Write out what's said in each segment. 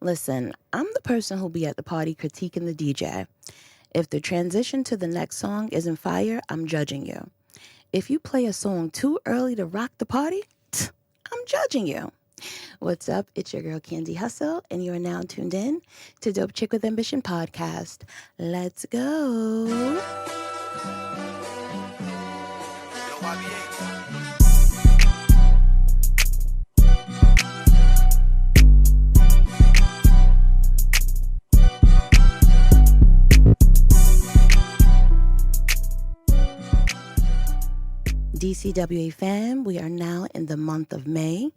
Listen, I'm the person who'll be at the party critiquing the DJ. If the transition to the next song isn't fire, I'm judging you. If you play a song too early to rock the party, I'm judging you. What's up? It's your girl, Candy Hustle, and you are now tuned in to Dope Chick with Ambition podcast. Let's go. DCWA fam, we are now in the month of May,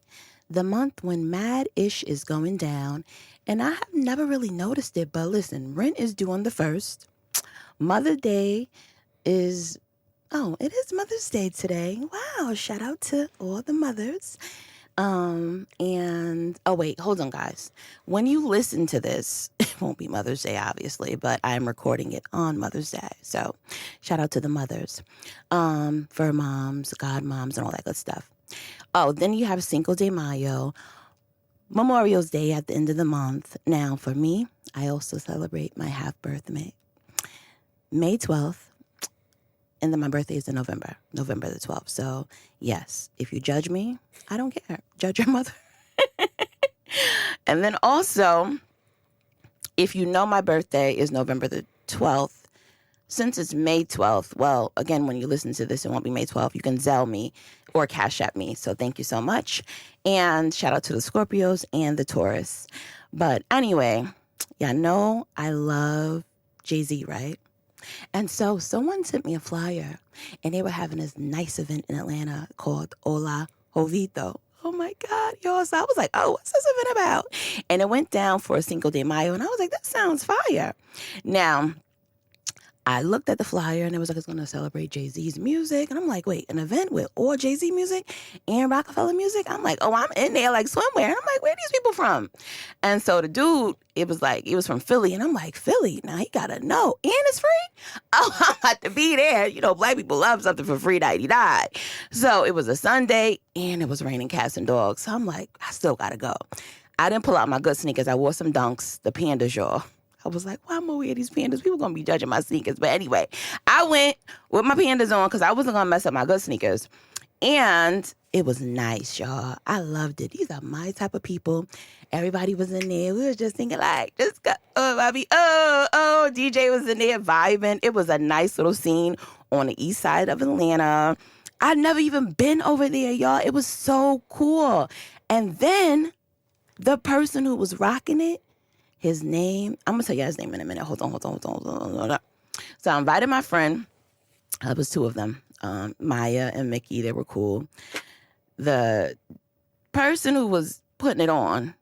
the month when mad-ish is going down. And I have never really noticed it, but listen, rent is due on the 1st. Mother's Day is, it is Mother's Day today. Wow, shout out to all the mothers. Wait, hold on, guys. When you listen to this, it won't be Mother's Day, obviously, but I'm recording it on Mother's Day. So shout out to the mothers, for moms, godmoms, and all that good stuff. Oh, then you have Cinco de Mayo, Memorial's Day at the end of the month. Now, for me, I also celebrate my half-birth May 12th. And then my birthday is in November the 12th. So, yes, if you judge me, I don't care. Judge your mother. And then also, if you know my birthday is November the 12th, since it's May 12th, well, again, when you listen to this, it won't be May 12th. You can Zelle me or Cash App me. So thank you so much. And shout out to the Scorpios and the Taurus. But anyway, yeah, know I love Jay-Z, right? And so someone sent me a flyer, and they were having this nice event in Atlanta called Hola Jovito. Oh, my God, y'all. So I was like, what's this event about? And it went down for Cinco de Mayo, and I was like, that sounds fire. Now, I looked at the flyer, and it was like, it's going to celebrate Jay-Z's music. And I'm like, wait, an event with all Jay-Z music and Rockefeller music? I'm like, I'm in there like swimwear. I'm like, where are these people from? And so the dude, it was from Philly. And I'm like, Philly? Now he got to know. And it's free? Oh, I'm about to be there. You know, black people love something for free that he died. So it was a Sunday, and it was raining cats and dogs. So I'm like, I still got to go. I didn't pull out my good sneakers. I wore some Dunks, the Pandas, y'all. I was like, why am I wearing these Pandas? People going to be judging my sneakers. But anyway, I went with my Pandas on because I wasn't going to mess up my good sneakers. And it was nice, y'all. I loved it. These are my type of people. Everybody was in there. We were just thinking like, DJ was in there vibing. It was a nice little scene on the east side of Atlanta. I'd never even been over there, y'all. It was so cool. And then the person who was rocking it, his name, I'm going to tell you his name in a minute. Hold on. So I invited my friend. It was two of them, Maya and Mickey. They were cool. The person who was putting it on,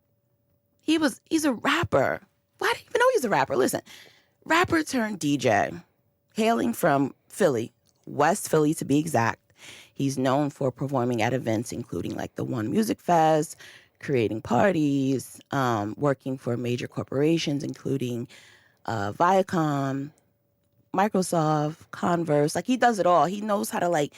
he's a rapper. Why do you even know he's a rapper? Listen, rapper turned DJ, hailing from Philly, West Philly to be exact. He's known for performing at events including like the One Music Fest, creating parties, working for major corporations, including Viacom, Microsoft, Converse. Like, he does it all. He knows how to, like,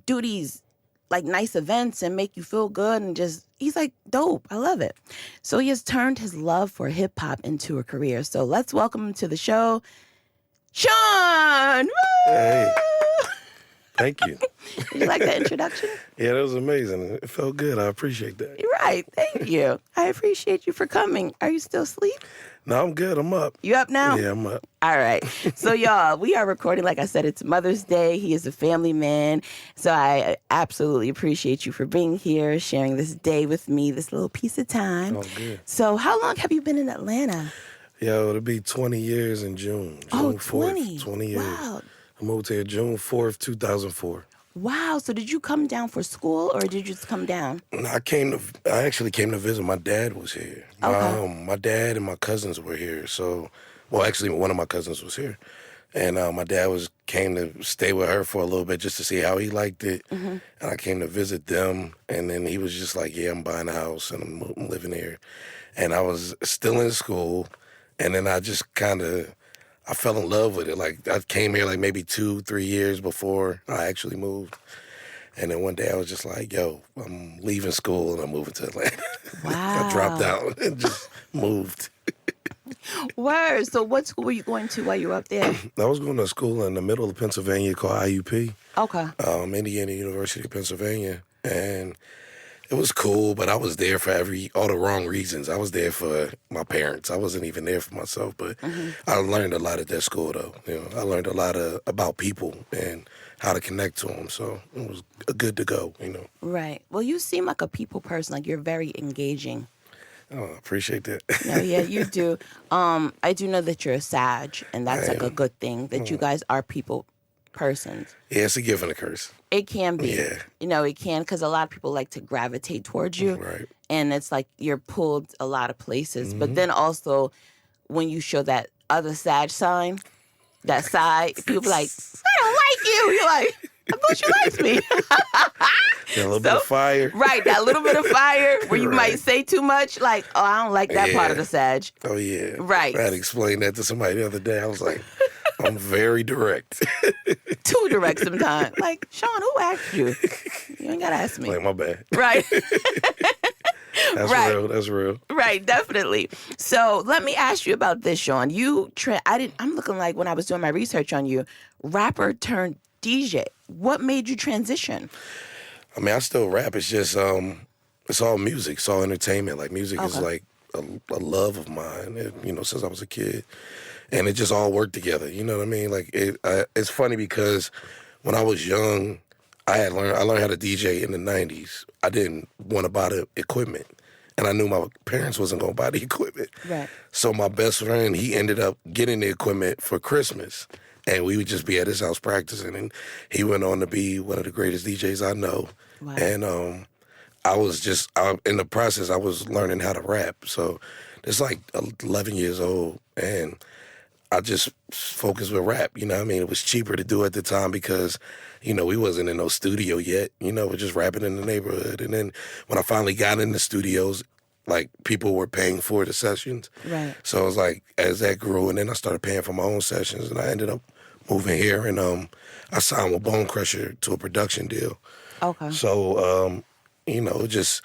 do these, like, nice events and make you feel good and just, he's, like, dope. I love it. So he has turned his love for hip-hop into a career. So let's welcome him to the show, Sean! Woo! Hey. Thank you. Did you like that introduction? Yeah, that was amazing. It felt good. I appreciate that. You're right. Thank you. I appreciate you for coming. Are you still asleep? No, I'm good. I'm up. You up now? Yeah, I'm up. All right. So, y'all, we are recording. Like I said, it's Mother's Day. He is a family man. So I absolutely appreciate you for being here, sharing this day with me, this little piece of time. Oh, good. So how long have you been in Atlanta? Yo, it'll be 20 years in June. June 20. 4th, 20 years. Wow. I moved here June 4th, 2004. Wow. So did you come down for school or did you just come down? I actually came to visit. My dad was here. Okay. My dad and my cousins were here. So, well, actually, one of my cousins was here. And my dad came to stay with her for a little bit just to see how he liked it. Mm-hmm. And I came to visit them. And then he was just like, yeah, I'm buying a house and I'm living here. And I was still in school. And then I just I fell in love with it. Like, I came here like maybe 2-3 years before I actually moved. And then one day I was just like, yo, I'm leaving school and I'm moving to Atlanta. Wow. I dropped out and just moved. Word. So what school were you going to while you were up there? I was going to school in the middle of Pennsylvania called IUP. Okay. Indiana University of Pennsylvania. And it was cool, but I was there for all the wrong reasons. I was there for my parents. I wasn't even there for myself, but I learned a lot at that school, though. I learned a lot about people and how to connect to them, so it was good to go, Right. Well, you seem like a people person. Like, you're very engaging. Oh, I appreciate that. No, yeah, you do. I do know that you're a Sag, and that's like a good thing, that you guys are people persons. Yeah, it's a gift and a curse. It can be. Yeah. It can, because a lot of people like to gravitate towards you. Right. And it's like you're pulled a lot of places. But then also, when you show that other Sag sign, that side, people be like, I don't like you. You're like, I thought you liked me. Got a little bit of fire. Right, that little bit of fire where you might say too much, like, oh, I don't like that part of the Sag. Oh, yeah. Right. I had to explain that to somebody the other day. I was like, I'm very direct. Too direct sometimes. Like, Sean, who asked you? You ain't got to ask me. Like, my bad. Right. That's right. real. That's real. Right, definitely. So let me ask you about this, Sean. I'm looking like, when I was doing my research on you, rapper turned DJ. What made you transition? I mean, I still rap. It's just, it's all music. It's all entertainment. Like, music is like a love of mine, since I was a kid. And it just all worked together. You know what I mean? Like, it's funny because when I was young, I learned how to DJ in the 90s. I didn't want to buy the equipment. And I knew my parents wasn't going to buy the equipment. Right. So my best friend, he ended up getting the equipment for Christmas. And we would just be at his house practicing. And he went on to be one of the greatest DJs I know. Wow. And in the process, I was learning how to rap. So it's like 11 years old. And I just focused with rap, you know what I mean? It was cheaper to do at the time because, we wasn't in no studio yet. We're just rapping in the neighborhood. And then when I finally got in the studios, like, people were paying for the sessions. Right. So it was like, as that grew, and then I started paying for my own sessions, and I ended up moving here, and I signed with Bone Crusher to a production deal. Okay. So, just...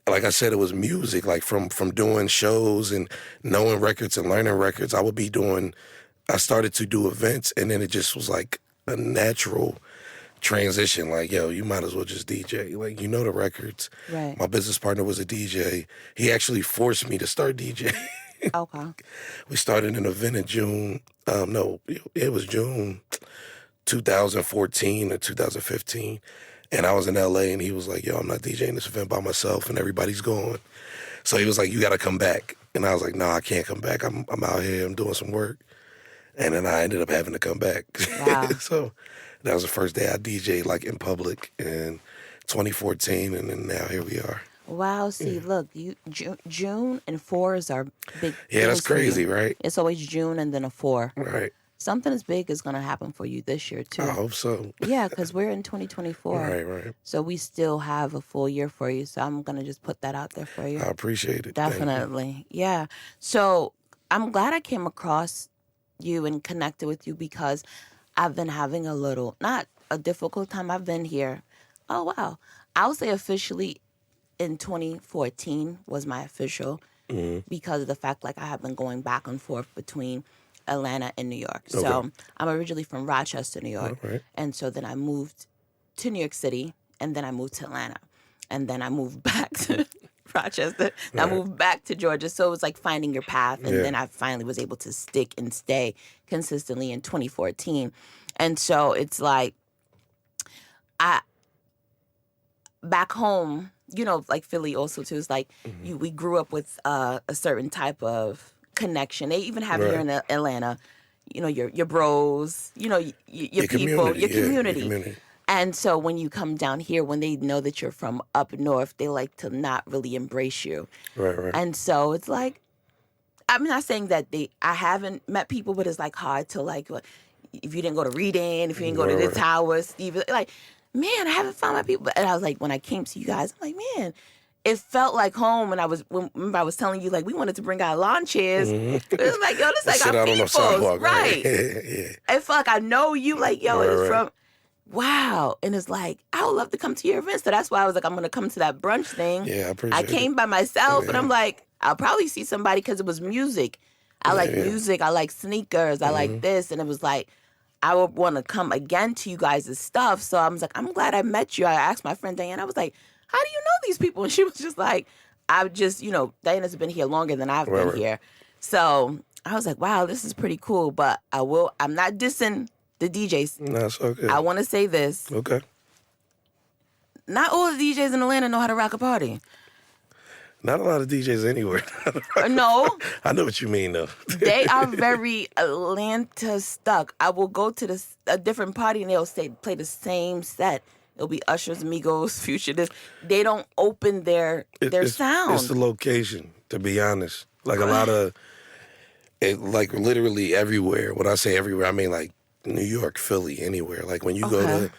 like I said, it was music. Like, from doing shows and knowing records and learning records, I started to do events, and then it just was like a natural transition. Like, yo, you might as well just DJ. Like, the records. Right. My business partner was a DJ. He actually forced me to start DJ. Okay. We started an event in June. It was June 2014 or 2015. And I was in L.A., and he was like, yo, I'm not DJing this event by myself, and everybody's going. So he was like, you got to come back. And I was like, no, I can't come back. I'm out here. I'm doing some work. And then I ended up having to come back. Wow. So that was the first day I DJed, like, in public in 2014, and then now here we are. Wow. See, look, June and 4s are big. Yeah, that's crazy, right? It's always June and then a 4. Right. Something as big is going to happen for you this year, too. I hope so. Yeah, because we're in 2024. Right. So we still have a full year for you. So I'm going to just put that out there for you. I appreciate it. Definitely. Yeah. So I'm glad I came across you and connected with you because I've been having not a difficult time. I've been here. Oh, wow. I'll say officially in 2014 was my official because of the fact, like, I have been going back and forth between Atlanta and New York. Okay. So I'm originally from Rochester, New York. Right. And so then I moved to New York City, and then I moved to Atlanta. And then I moved back to Rochester. And I moved back to Georgia. So it was like finding your path. And then I finally was able to stick and stay consistently in 2014. And so it's like, back home, like Philly also too, is like we grew up with a certain type of connection. They even have here in Atlanta, your bros, your people, your community. And so when you come down here, when they know that you're from up north, they like to not really embrace you. Right. And so it's like, I'm not saying that I haven't met people, but it's like hard to, like, if you didn't go to Reading, if you didn't go to the Tower, Steve, like, man, I haven't found my people. And I was like, when I came to you guys, I'm like, man, it felt like home. And remember I was telling you, like, we wanted to bring our lawn chairs. It was like, yo, this is like our people. Right. Yeah. It felt like I know you, like, yo, it's from. wow. And it's like, I would love to come to your event. So that's why I was like, I'm going to come to that brunch thing. Yeah, I appreciate I came it. by myself, Yeah. and I'm like, I'll probably see somebody because it was music. I like music. I like sneakers. I like this. And it was like, I would want to come again to you guys' stuff. So I was like, I'm glad I met you. I asked my friend Diana, I was like, how do you know these people? And she was just like, I've just, Diana's been here longer than I've been here. So I was like, wow, this is pretty cool. But I'm not dissing the DJs. No, it's okay. I want to say this. Okay. Not all the DJs in Atlanta know how to rock a party. Not a lot of DJs anywhere. No. I know what you mean, though. They are very Atlanta stuck. I will go to a different party and they'll play the same set. It'll be Usher's, Migos, Future. They don't open their sound. It's the location, to be honest. Like a lot of, like literally everywhere. When I say everywhere, I mean like New York, Philly, anywhere. Like when you go to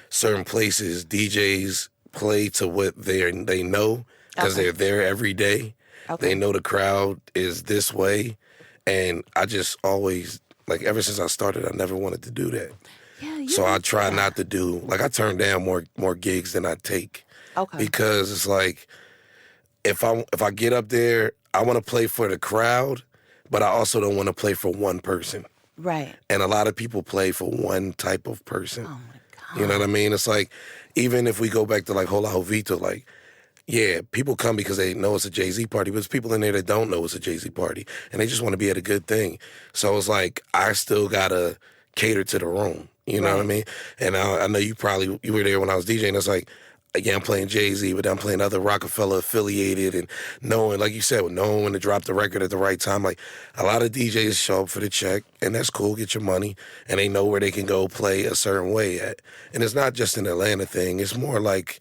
certain places, DJs play to what they know because they're there every day. Okay. They know the crowd is this way. And I just always, like ever since I started, I never wanted to do that. Yeah, so I try not to do, like I turn down more gigs than I take. Okay. Because it's like, if I get up there, I want to play for the crowd, but I also don't want to play for one person. Right. And a lot of people play for one type of person. Oh my God. You know what I mean? It's like, even if we go back to like Hola Jovito, like, yeah, people come because they know it's a Jay-Z party, but there's people in there that don't know it's a Jay-Z party, and they just want to be at a good thing. So it's like, I still got to cater to the room. You know what I mean? And I know you were there when I was DJing. It's like, yeah, I'm playing Jay-Z, but I'm playing other Rockefeller affiliated and knowing, like you said, knowing when to drop the record at the right time. Like a lot of DJs show up for the check, and that's cool, get your money, and they know where they can go play a certain way at. And it's not just an Atlanta thing. It's more like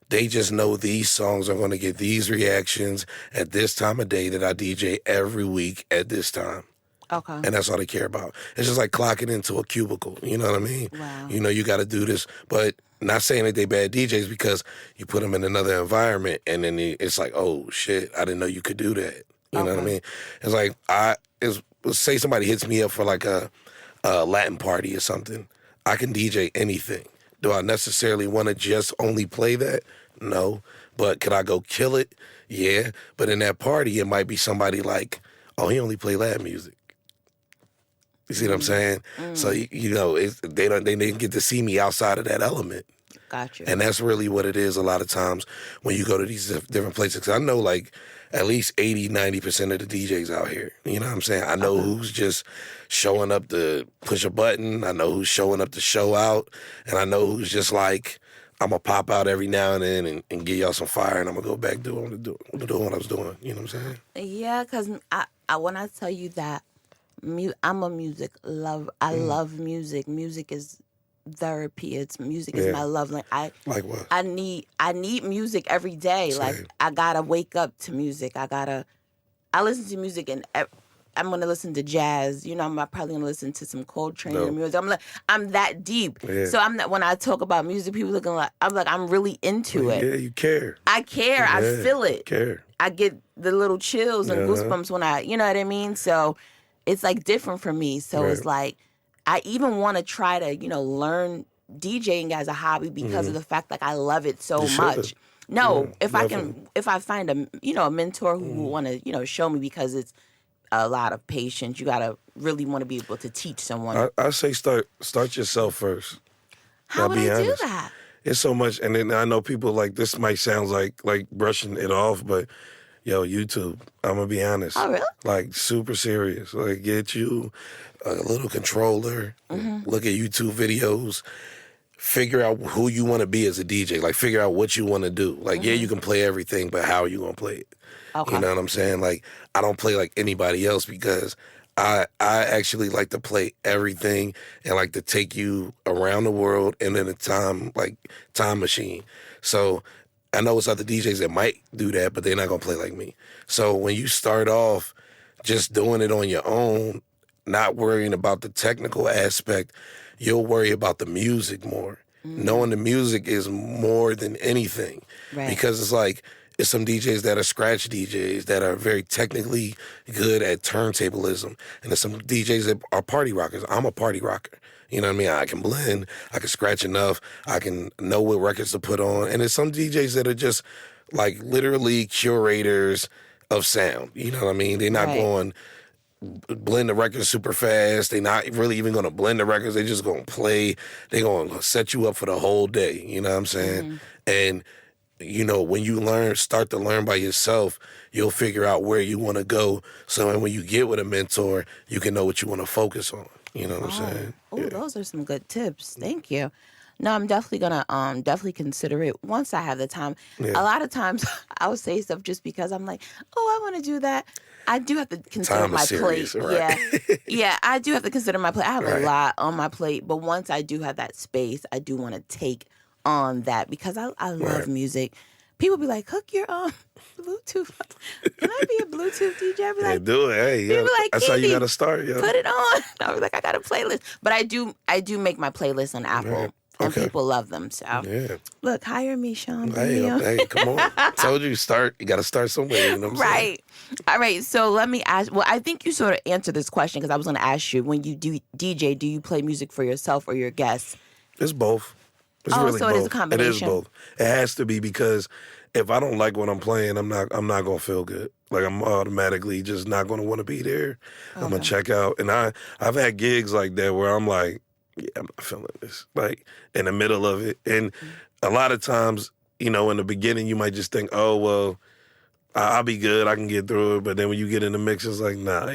they just know these songs are going to get these reactions at this time of day that I DJ every week at this time. Okay. And that's all they care about. It's just like clocking into a cubicle. You know what I mean? Wow. You got to do this. But not saying that they bad DJs, because you put them in another environment and then it's like, oh, shit, I didn't know you could do that. You know what I mean? It's like, say somebody hits me up for like a Latin party or something. I can DJ anything. Do I necessarily want to just only play that? No. But could I go kill it? Yeah. But in that party, it might be somebody like, oh, he only play Latin music. You see what I'm saying? So, they didn't get to see me outside of that element. Gotcha. And that's really what it is a lot of times when you go to these different places. 'Cause I know like at least 80, 90% of the DJs out here. You know what I'm saying? I know who's just showing up to push a button. I know who's showing up to show out. And I know who's just like, I'm going to pop out every now and then and give y'all some fire, and I'm going to go back doing what I was doing. You know what I'm saying? Yeah, because when I tell you that, I'm a music lover. I love music. Music is therapy. Music is my love. Like what? I need music every day. Same. Like I gotta wake up to music. I listen to music, and I'm gonna listen to jazz. I'm probably gonna listen to some Coltrane music. I'm that deep. Yeah. So I'm not. When I talk about music, people looking like I'm really into it. Yeah, you care. I care. Yeah, I feel it. Care. I get the little chills and goosebumps when you know what I mean. So it's like different for me. So it's like, I even want to try to, learn DJing as a hobby because of the fact like I love it so much. No, if I find a mentor who will want to, show me, because it's a lot of patience. You got to really want to be able to teach someone. I say start yourself first. How would I do that? It's so much. And then I know people like, this might sound like brushing it off, but yo, YouTube, I'm going to be honest. Oh, really? Like, super serious. Like, get you a little controller, look at YouTube videos, figure out who you want to be as a DJ. Like, figure out what you want to do. Like, yeah, you can play everything, but how are you going to play it? Okay. You know what I'm saying? Like, I don't play like anybody else because I actually like to play everything and like to take you around the world and in a time machine. So I know it's other DJs that might do that, but they're not going to play like me. So when you start off just doing it on your own, not worrying about the technical aspect, you'll worry about the music more. Knowing the music is more than anything. Right. Because it's like, it's some DJs that are scratch DJs that are very technically good at turntablism. And there's some DJs that are party rockers. I'm a party rocker. You know what I mean? I can blend, I can scratch enough, I can know what records to put on. And there's some DJs that are just like literally curators of sound. You know what I mean? They're not Right. going blend the records super fast. They're not really even going to blend the records. They're just going to play. They're going to set you up for the whole day. You know what I'm saying? And, you know, when you start to learn by yourself, you'll figure out where you want to go. So when you get with a mentor, you can know what you want to focus on. You know what I'm saying? Oh, those are some good tips. Thank you. No, I'm definitely gonna definitely consider it once I have the time. Yeah. A lot of times I'll say stuff just because I'm like, oh, I want to do that. I do have to consider Time my is serious, plate. right? Yeah. Yeah, I do have to consider my plate. I have Right. a lot on my plate, but once I do have that space, I do want to take on that because I love Right. music. People be like, hook your Bluetooth. Can I be a Bluetooth DJ? I be Yeah, like, do it. Hey, yeah. people like, That's how you Kiki, got to start. Yeah. put it on. I was like, I got a playlist. But I do make my playlist on Apple. Right. And Okay. people love them. So Yeah. look, hire me, Sean. Hey, come on. Told you, you got to start somewhere. You know what I'm saying? Right. All right. So let me ask. Well, I think you sort of answered this question because I was going to ask you, when you do DJ, do you play music for yourself or your guests? It's both. It's Oh, really so both. it is a combination. It is both. It has to be, because if I don't like what I'm playing, I'm not gonna feel good. Like, I'm automatically just not gonna want to be there. I'm gonna check out. And I've had gigs like that where I'm like, yeah, I'm not feeling this. Like, in the middle of it. And a lot of times, you know, in the beginning, you might just think, oh, well, I'll be good. I can get through it. But then when you get in the mix, it's like, nah.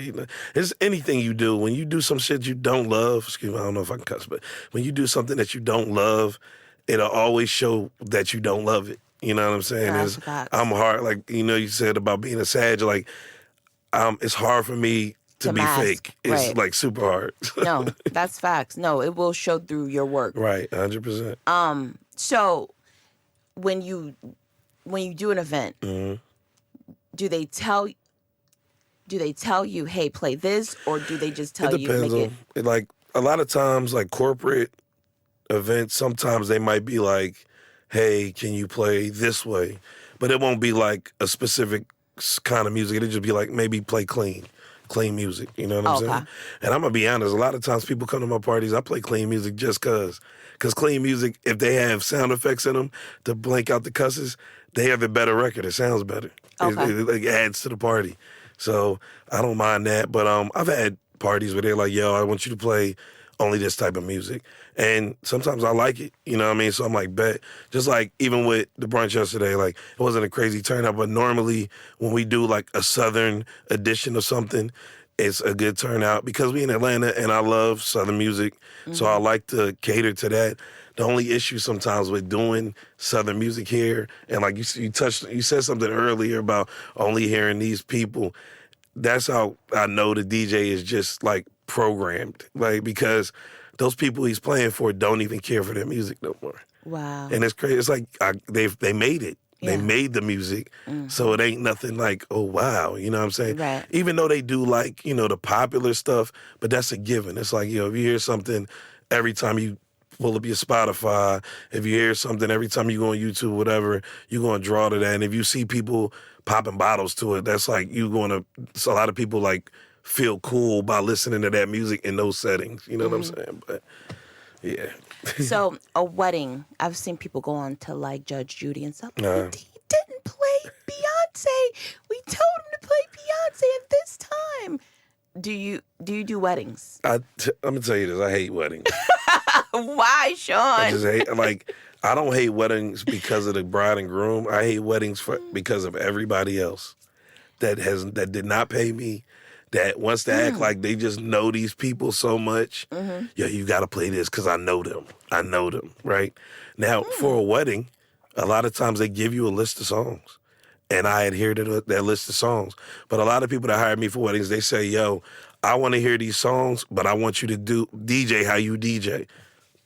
It's anything you do. When you do some shit you don't love, excuse me, I don't know if I can cuss, but when you do something that you don't love, it'll always show that you don't love it. You know what I'm saying? That's facts. I'm hard. Like, you know, you said about being a Sag, like, it's hard for me to be mask, fake. It's right. like super hard. No, that's facts. No, it will show through your work. Right, 100%. So when you do an event, do they tell you, hey, play this, or do they just tell It you depends make on, like, a lot of times, like, corporate events, sometimes they might be like, hey, can you play this way? But it won't be like a specific kind of music. It'll just be like, maybe play clean music. You know what I'm saying? And I'm going to be honest, a lot of times people come to my parties, I play clean music just because. Because clean music, if they have sound effects in them to blank out the cusses, they have a better record. It sounds better. It adds to the party. So I don't mind that. But I've had parties where they're like, yo, I want you to play only this type of music. And sometimes I like it, you know what I mean? So I'm like, bet. Just like even with the brunch yesterday, like, it wasn't a crazy turnout, but normally when we do like a Southern edition of something, it's a good turnout because we in Atlanta and I love Southern music. So I like to cater to that. The only issue sometimes with doing Southern music here, and like you said something earlier about only hearing these people, that's how I know the DJ is just like programmed, like, because those people he's playing for don't even care for their music no more. Wow. And it's crazy. It's like they made it. Yeah. They made the music, so it ain't nothing like, oh, wow, you know what I'm saying? Right. Even though they do, like, you know, the popular stuff, but that's a given. It's like, you know, if you hear something every time you pull up your Spotify, if you hear something every time you go on YouTube, whatever, you're going to draw to that. And if you see people popping bottles to it, that's like so a lot of people, like, feel cool by listening to that music in those settings. You know what I'm saying? But, yeah. So a wedding, I've seen people go on to like Judge Judy and stuff. He didn't play Beyonce. We told him to play Beyonce at this time. Do you do weddings? I'm gonna tell you this. I hate weddings. Why, Sean? I just hate, like, I don't hate weddings because of the bride and groom. I hate weddings because of everybody else that did not pay me, that wants to act like they just know these people so much. Yeah, you got to play this because I know them. Right? Now, for a wedding, a lot of times they give you a list of songs, and I adhere to that list of songs. But a lot of people that hire me for weddings, they say, yo, I want to hear these songs, but I want you to do DJ how you DJ.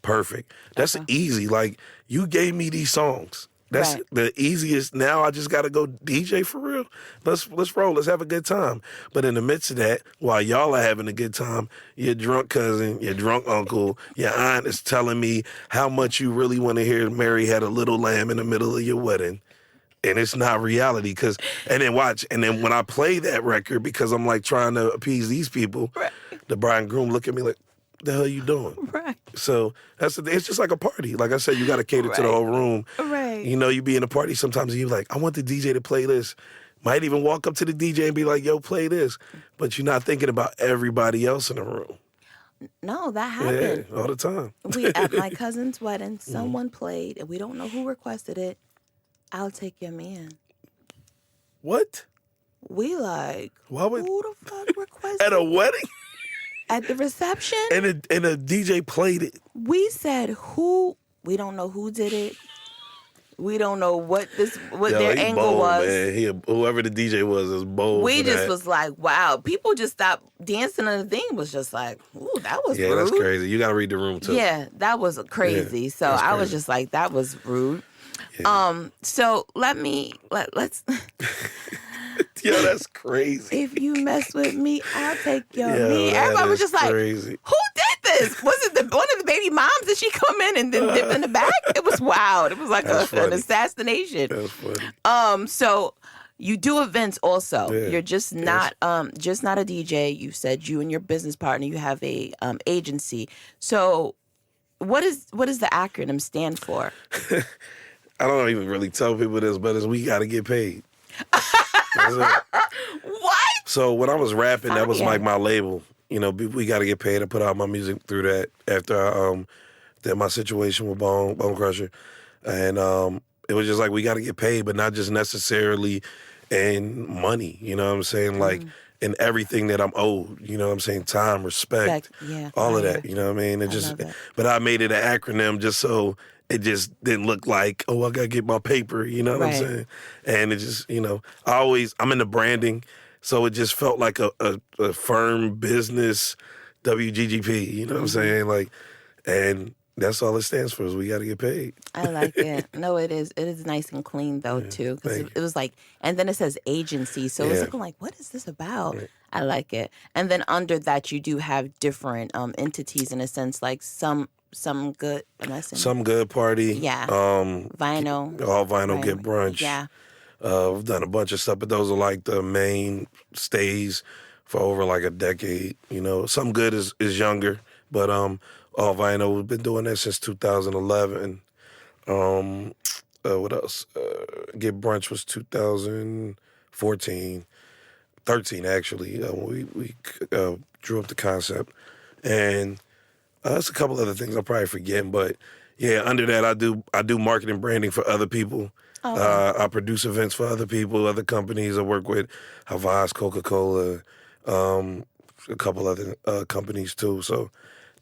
Perfect. That's easy. Like, you gave me these songs. That's the easiest. Now I just got to go DJ for real. Let's roll. Let's have a good time. But in the midst of that, while y'all are having a good time, your drunk cousin, your drunk uncle, your aunt is telling me how much you really want to hear Mary Had a Little Lamb in the middle of your wedding. And it's not reality. And then when I play that record, because I'm like trying to appease these people, the bride and groom look at me like, the hell you doing? Right. So that's the thing. It's just like a party. Like I said, you got to cater to the whole room. Right. You know, you be in a party sometimes and you're like, I want the DJ to play this. Might even walk up to the DJ and be like, yo, play this. But you're not thinking about everybody else in the room. No, that happened. Yeah, all the time. At my cousin's wedding, someone played, and we don't know who requested it. I'll Take Your Man. What? We like, Why would, who the fuck requested at a wedding? At the reception? And a DJ played it. We said who, we don't know who did it. We don't know what their angle bold, was. Man. Whoever the DJ was bold. We just was like, wow. People just stopped dancing, and the thing was just like, ooh, that was rude. Yeah, that's crazy. You got to read the room, too. Yeah, that was crazy. Yeah, so I was just like, that was rude. Yeah. So let's. Yo, that's crazy. If you mess with me, I'll take your me. Everybody was just like, crazy. Who did this? Was it one of the baby moms? Did she come in and then dip in the back? It was wild. It was like an assassination. That's funny. So you do events also. Yeah. You're just not a DJ. You said you and your business partner, you have a agency. So what is the acronym stand for? I don't even really tell people this, but it's we got to get paid. What? So when I was rapping, that was like my label. You know, we got to get paid. I put out my music through that after I did my situation with Bone Crusher. And it was just like we got to get paid, but not just necessarily in money. You know what I'm saying? Like in everything that I'm owed. You know what I'm saying? Time, respect, all of that. You know what I mean? But I made it an acronym just so it just didn't look like, oh, I got to get my paper, you know what I'm saying? And it just, you know, I'm into branding, so it just felt like a firm business WGGP, you know what I'm saying? Like, and that's all it stands for is we got to get paid. I like it. No, it is. It is nice and clean, though, too, because it was like, and then it says agency, so it's looking like, what is this about? Right. I like it. And then under that, you do have different entities in a sense, like some good. Some good party. Yeah. Vinyl. All vinyl get brunch. Yeah. We've done a bunch of stuff, but those are like the main stays for over like a decade. You know, Some Good is younger, but all vinyl, we've been doing that since 2011. What else? Get Brunch was 2014, 13 actually. We drew up the concept, and there's a couple other things I'm probably forgetting, but yeah, under that I do marketing branding for other people. I produce events for other people, other companies. I work with Havas, Coca-Cola, a couple other companies too. So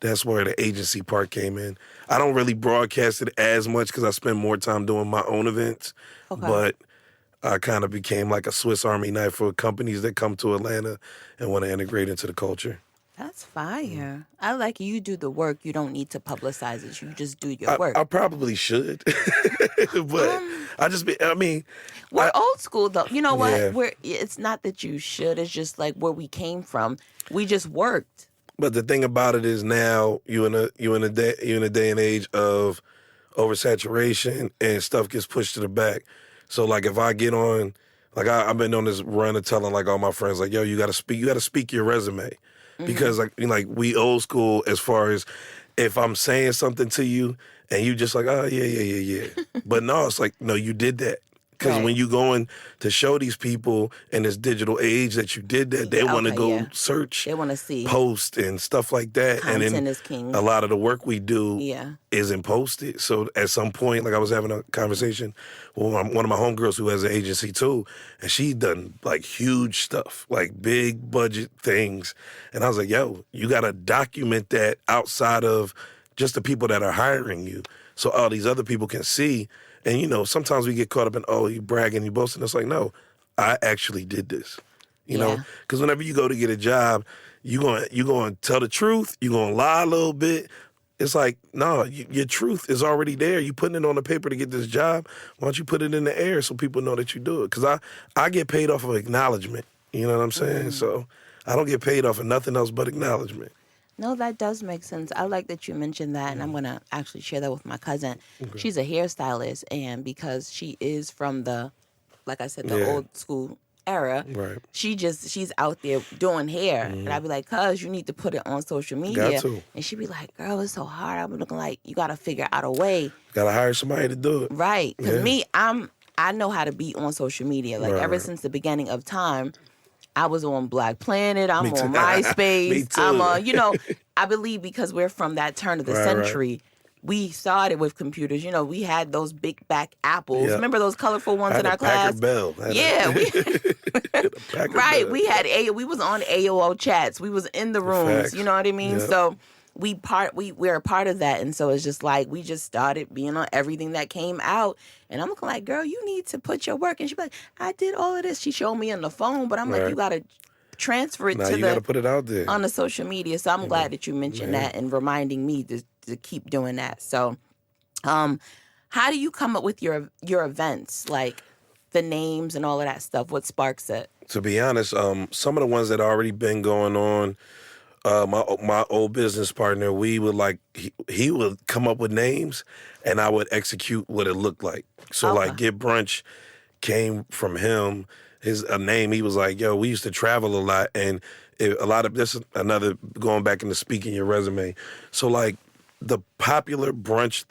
that's where the agency part came in. I don't really broadcast it as much because I spend more time doing my own events, but I kind of became like a Swiss Army knife for companies that come to Atlanta and want to integrate into the culture. That's fire. I like you do the work. You don't need to publicize it. You just do your work. I probably should. But we're old school though. You know what? Yeah. It's not that you should. It's just like where we came from. We just worked. But the thing about it is now you in a day and age of oversaturation and stuff gets pushed to the back. So like if I get on, like I've been on this run of telling like all my friends like, yo, you got to speak your resume. Because like we old school as far as if I'm saying something to you and you just like, oh, yeah. But no, it's like, no, you did that. Because when you going to show these people in this digital age that you did that, they want to go search, they want to see post and stuff like that. Content and then is king. A lot of the work we do isn't posted. So at some point, like I was having a conversation with one of my homegirls who has an agency too, and she done like huge stuff, like big budget things. And I was like, yo, you got to document that outside of just the people that are hiring you, so all these other people can see. And, you know, sometimes we get caught up in, oh, you bragging, you boasting. It's like, no, I actually did this, you know? Because whenever you go to get a job, you're going to tell the truth. You're going to lie a little bit. It's like, no, your truth is already there. You putting it on the paper to get this job. Why don't you put it in the air so people know that you do it? Because I get paid off of acknowledgement. You know what I'm saying? So I don't get paid off of nothing else but acknowledgement. No, that does make sense. I like that you mentioned that, and I'm going to actually share that with my cousin. Okay. She's a hairstylist, and because she is from the, like I said, the old school era. Right. She's out there doing hair. And I'd be like, cuz, you need to put it on social media. Got to. And she'd be like, girl, it's so hard. I'm looking like, you got to figure out a way. Got to hire somebody to do it. Right. Because Yeah. I know how to be on social media. Like, Right, ever right. since the beginning of time, I was on Black Planet. I'm Me too. on MySpace. Me too. I'm I believe because we're from that turn of the Right, century, we started with computers. You know, we had those big back apples. Yep. Remember those colorful ones I had in our a Packard class? Bell. Yeah, right. Bell. We had we was on AOL chats. We was in the rooms. Facts. You know what I mean? Yep. So we're a part of that, and so it's just like we just started being on everything that came out. And I'm looking like, girl, you need to put your work. And she'd be like, I did all of this. She showed me on the phone, but I'm like, Right. you gotta transfer it Now to you got to put it out there. on the social media. So I'm glad that you mentioned Man. that and reminding me to keep doing that. So, how do you come up with your events, like the names and all of that stuff? What sparks it? To be honest, some of the ones that already been going on, my old business partner, we would like he would come up with names, and I would execute what it looked like. So Okay. like Get Brunch came from him. His name, he was like, yo, we used to travel a lot, and this is another going back into speaking your resume. So like the popular brunch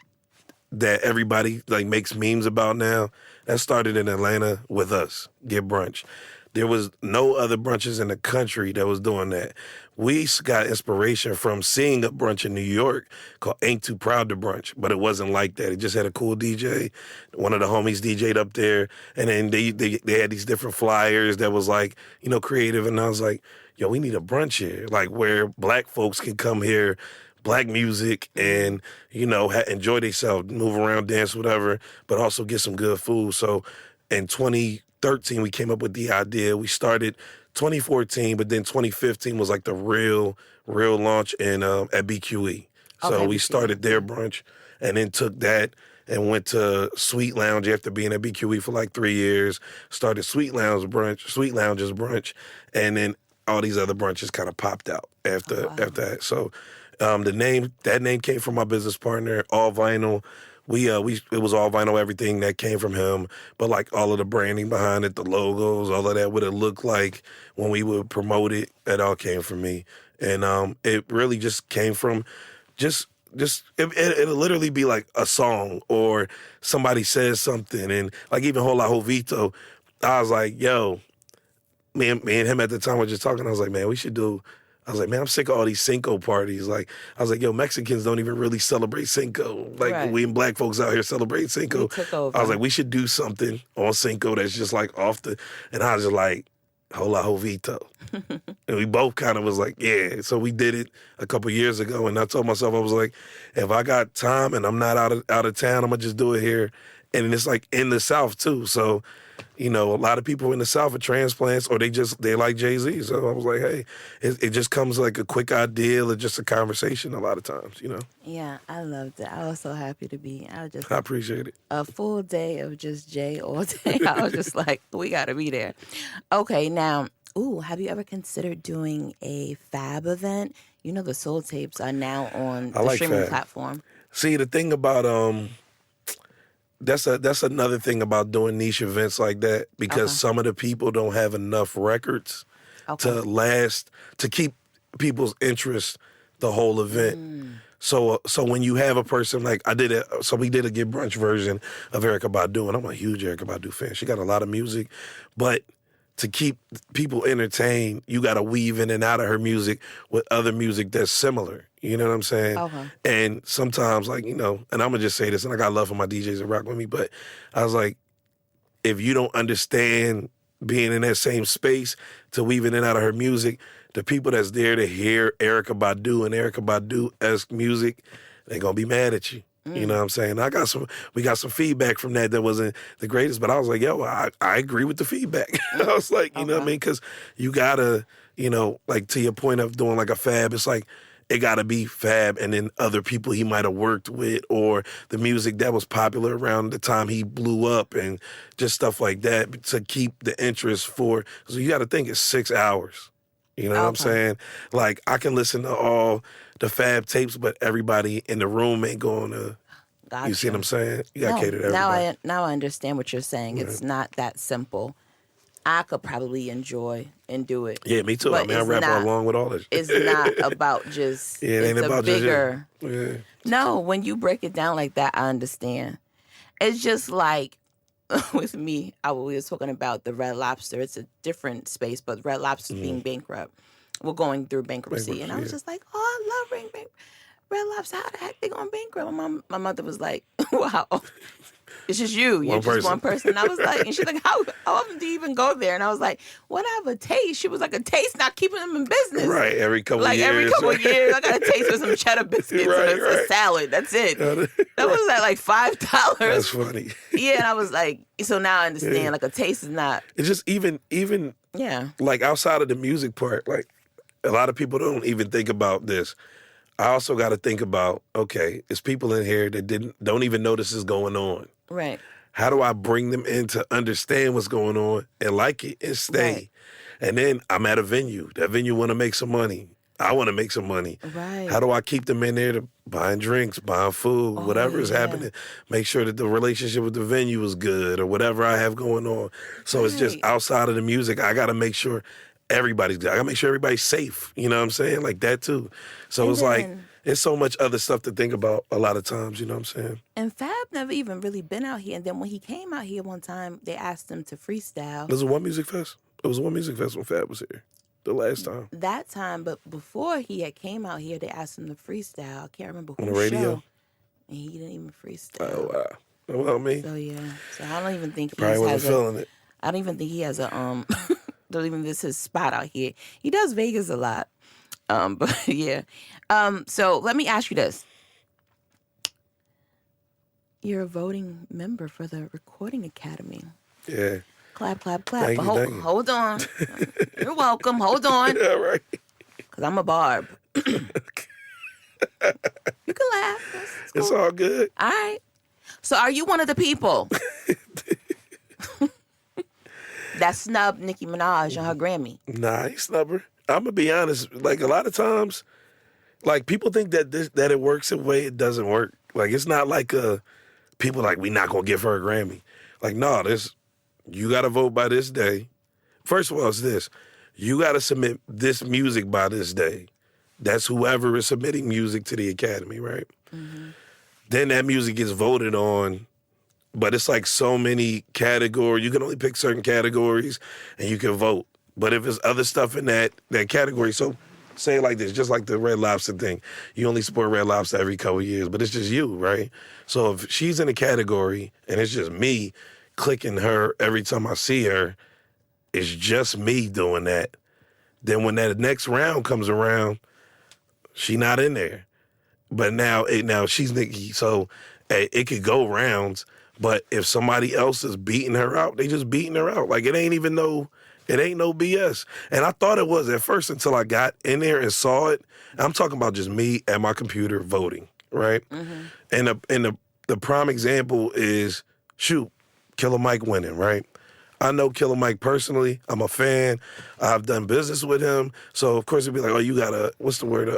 that everybody like makes memes about now, that started in Atlanta with us, Get Brunch. There was no other brunches in the country that was doing that. We got inspiration from seeing a brunch in New York called Ain't Too Proud to Brunch, but it wasn't like that. It just had a cool DJ. One of the homies DJ'd up there, and then they had these different flyers that was like, creative. And I was like, yo, we need a brunch here, like where black folks can come here, black music, and, enjoy themselves, move around, dance, whatever, but also get some good food. So in 2013, we came up with the idea. We started 2014, but then 2015 was like the real launch at BQE. So Okay, we BQE. started their brunch and then took that and went to Sweet Lounge after being at BQE for like 3 years, started Sweet Lounge's brunch, and then all these other brunches kind of popped out after that. So that name came from my business partner, All Vinyl. It was All Vinyl Everything that came from him, but like all of the branding behind it, the logos, all of that, what it looked like when we would promote it, that all came from me. And it really just came from it'll literally be like a song or somebody says something, and like even Hola Jovito, I was like, yo, me and him at the time were just talking. I was like, man, we should do. I was like, man, I'm sick of all these Cinco parties. Like, I was like, yo, Mexicans don't even really celebrate Cinco. Like, Right. we and black folks out here celebrate Cinco. We took over. I was like, we should do something on Cinco that's just like and I was just like, Hola Jovito. And we both kind of was like, yeah. So we did it a couple years ago, and I told myself, I was like, if I got time and I'm not out of town, I'm going to just do it here. And it's like in the South too. So, a lot of people in the South are transplants, or they like Jay-Z. So I was like, hey, it just comes like a quick idea or just a conversation a lot of times, Yeah, I loved it. I was so happy to be. I appreciate it. A full day of just Jay all day. I was just like, we got to be there. Okay, now, have you ever considered doing a Fab event? The Soul Tapes are now on the streaming Fab. platform. See, the thing about that's another thing about doing niche events like that, because some of the people don't have enough records to keep people's interest the whole event. So when you have a person like we did a Get Brunch version of Erykah Badu, and I'm a huge Erykah Badu fan. She got a lot of music, but to keep people entertained, you got to weave in and out of her music with other music that's similar. You know what I'm saying? Okay. And sometimes, like, and I'm going to just say this, and I got love for my DJs that rock with me, but I was like, if you don't understand being in that same space to weave in and out of her music, the people that's there to hear Erykah Badu and Erykah Badu-esque music, they're going to be mad at you. You know what I'm saying? We got some feedback from that wasn't the greatest, but I was like, yo, I agree with the feedback. I was like, you know what I mean? Because you gotta, like to your point of doing like a Fab, it's like, it gotta be Fab and then other people he might have worked with, or the music that was popular around the time he blew up, and just stuff like that to keep the interest for, so you gotta think it's 6 hours. You know what I'm saying? Like, I can listen to all the Fab tapes, but everybody in the room ain't going to. Gotcha. You see what I'm saying? You got to cater to everybody. Now I understand what you're saying. It's not that simple. I could probably enjoy and do it. Yeah, me too. But I rap along with all this. It's not about just, Yeah, it ain't it's about a bigger. just you. Yeah. No, when you break it down like that, I understand. It's just like with me, we were talking about the Red Lobster. It's a different space, but Red Lobster being bankrupt. We're going through bankruptcy. And I was just like, oh, I love Red Lobster. How the heck they going bankrupt? My mother was like, wow. It's just you. You're just one person. And I was like, and she's like, how often do you even go there? And I was like, whatever, taste. She was like, a taste not keeping them in business. Right, every couple of years. Like every couple of years, I got a taste with some cheddar biscuits and a salad. That's it. That was at like $5. That's funny. Yeah, and I was like, so now I understand. Like a taste is not. It's just even like outside of the music part, like a lot of people don't even think about this. I also got to think about, okay, there's people in here that don't even know this is going on. Right. How do I bring them in to understand what's going on and like it and stay? Right. And then I'm at a venue. That venue want to make some money. I want to make some money. Right. How do I keep them in there to buying drinks, buying food, whatever is happening? Make sure that the relationship with the venue is good or whatever I have going on. So it's just outside of the music, I got to make sure everybody's good. I got to make sure everybody's safe. You know what I'm saying? Like that too. So it's like, it's so much other stuff to think about a lot of times, you know what I'm saying? And Fab never even really been out here. And then when he came out here one time, they asked him to freestyle. Was it One Music Fest? It was One Music Fest when Fab was here. The last time. That time, but before he had came out here, they asked him to freestyle. I can't remember who. On the radio? Show. And he didn't even freestyle. Oh, wow. Well, me. So, yeah. So I don't even think he probably wasn't feeling it. I don't even think he has a, don't even this his spot out here. He does Vegas a lot. But yeah. So let me ask you this. You're a voting member for the Recording Academy. Yeah. Clap, clap, clap. Thank But you. Hold on. You're welcome. Hold on. Yeah, right. Because I'm a barb. You can laugh. It's all good. All right. So are you one of the people that snubbed Nicki Minaj on her Grammy? Nah, I ain't snub her. I'm going to be honest. Like, a lot of times, like, people think that that it works the way it doesn't work. Like, it's not like people like, we not going to give her a Grammy. Like, no, you got to vote by this day. First of all, it's this. You got to submit this music by this day. That's whoever is submitting music to the Academy, right? Mm-hmm. Then that music gets voted on, but it's like so many categories. You can only pick certain categories, and you can vote. But if there's other stuff in that category, so say it like this, just like the Red Lobster thing. You only support Red Lobster every couple of years, but it's just you, right? So if she's in a category, and it's just me clicking her every time I see her, it's just me doing that. Then when that next round comes around, she not in there. But now she's Nicki, so it could go rounds. But if somebody else is beating her out, they just beating her out. Like it ain't no BS. And I thought it was at first until I got in there and saw it. I'm talking about just me at my computer voting, right? Mm-hmm. And the prime example is Killer Mike winning, right? I know Killer Mike personally. I'm a fan. I've done business with him. So, of course, it'd be like, oh, you got a, what's the word?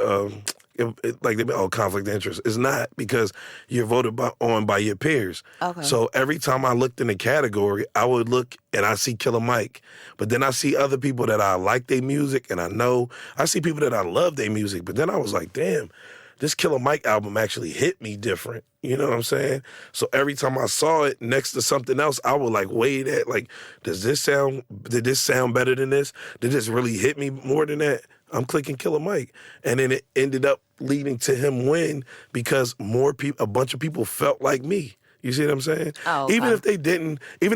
Like, they'd be, conflict of interest. It's not because you're voted on by your peers. Okay. So, every time I looked in the category, I would look and I see Killer Mike. But then I see other people that I like their music and I see people that I love their music. But then I was like, damn, this Killer Mike album actually hit me different. You know what I'm saying? So every time I saw it next to something else, I would like weigh that. Like, did this sound better than this? Did this really hit me more than that? I'm clicking Killer Mike. And then it ended up leading to him win because a bunch of people felt like me. You see what I'm saying? Oh, okay. Even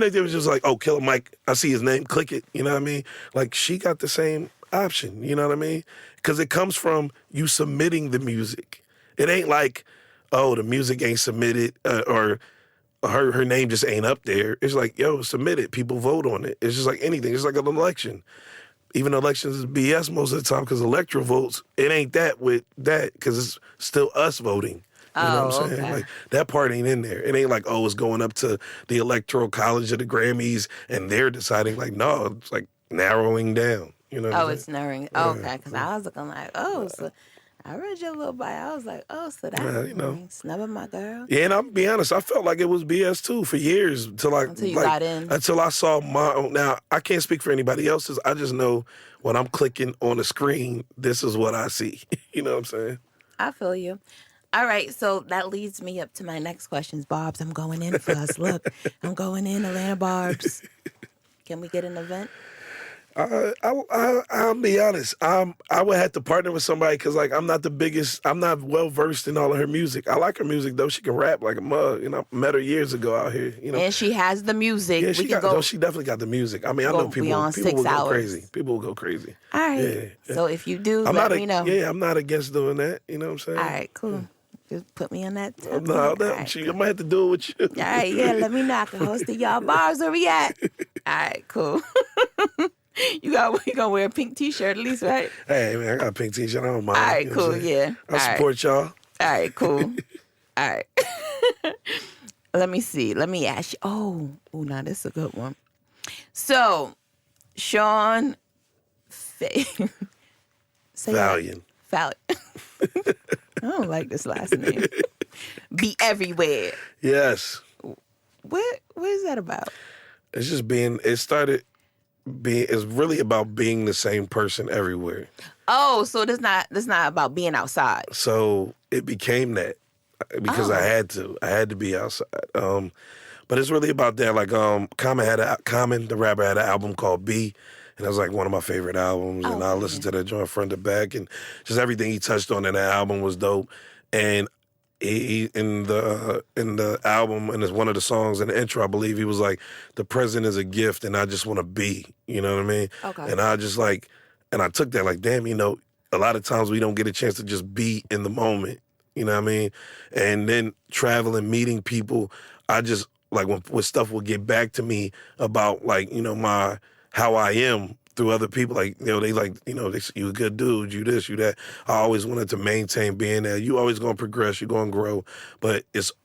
if they was just like, oh, Killer Mike, I see his name, click it. You know what I mean? Like, she got the same option. You know what I mean? Because it comes from you submitting the music. It ain't like, oh, the music ain't submitted or her name just ain't up there. It's like, yo, submit it. People vote on it. It's just like anything. It's like an election. Even elections is BS most of the time because electoral votes, it ain't that with that because it's still us voting. You know what I'm saying? Okay. Like, that part ain't in there. It ain't like, oh, it's going up to the Electoral College of the Grammys and they're deciding like, no, it's like narrowing down. You know? It's narrowing. Okay, because I was looking like, so I read your little bio. I was like, oh, so that you know. snubbing my girl. Yeah, and I'll be honest, I felt like it was BS too for years Until you got in. Until I saw my own. Now I can't speak for anybody else's. I just know when I'm clicking on the screen, this is what I see. You know what I'm saying? I feel you. All right, so that leads me up to my next questions, Barbs. I'm going in for us. Look, I'm going in, Atlanta Barbs. Can we get an event? I'll be honest. I would have to partner with somebody because, like, I'm not well versed in all of her music. I like her music though. She can rap like a mug. You know, I met her years ago out here. You know, and she has the music. Yeah, she definitely got the music. I mean, I know people will go crazy. People will go crazy. All right. Yeah. So if you do, let me know. Yeah, I'm not against doing that. You know what I'm saying? All right, cool. Just put me on that. No, I might have to do it with you. All right, yeah, let me know. I can host it. Y'all Barbs, where we at? All right, cool. You gonna wear a pink t-shirt at least, right? Hey, man, I got a pink t-shirt. I don't mind. All right, cool, yeah. I support y'all. All right, cool. All right. Let me see. Let me ask you. Oh, now this is a good one. So, Sean Falyon. Falyon. I don't like this last name. Be everywhere. Yes. What is that about? It's just it's really about being the same person everywhere. Oh, so that's not about being outside. So it became that because I had to be outside. But it's really about that. Like Common, the rapper, had an album called B, and that was like one of my favorite albums. And I listened to that joint front to back, and just everything he touched on in that album was dope. And he in the album, and it's one of the songs in the intro, I believe he was like, "The present is a gift, and I just want to be." You know what I mean? Okay. And I just and I took that like, damn, you know, a lot of times we don't get a chance to just be in the moment. You know what I mean? And then traveling, meeting people, I just like when stuff would get back to me about like, you know, how I am through other people, like, you know, they like, you know, they say, you a good dude, you this, you that. I always wanted to maintain being there. You always gonna progress, you're gonna grow, but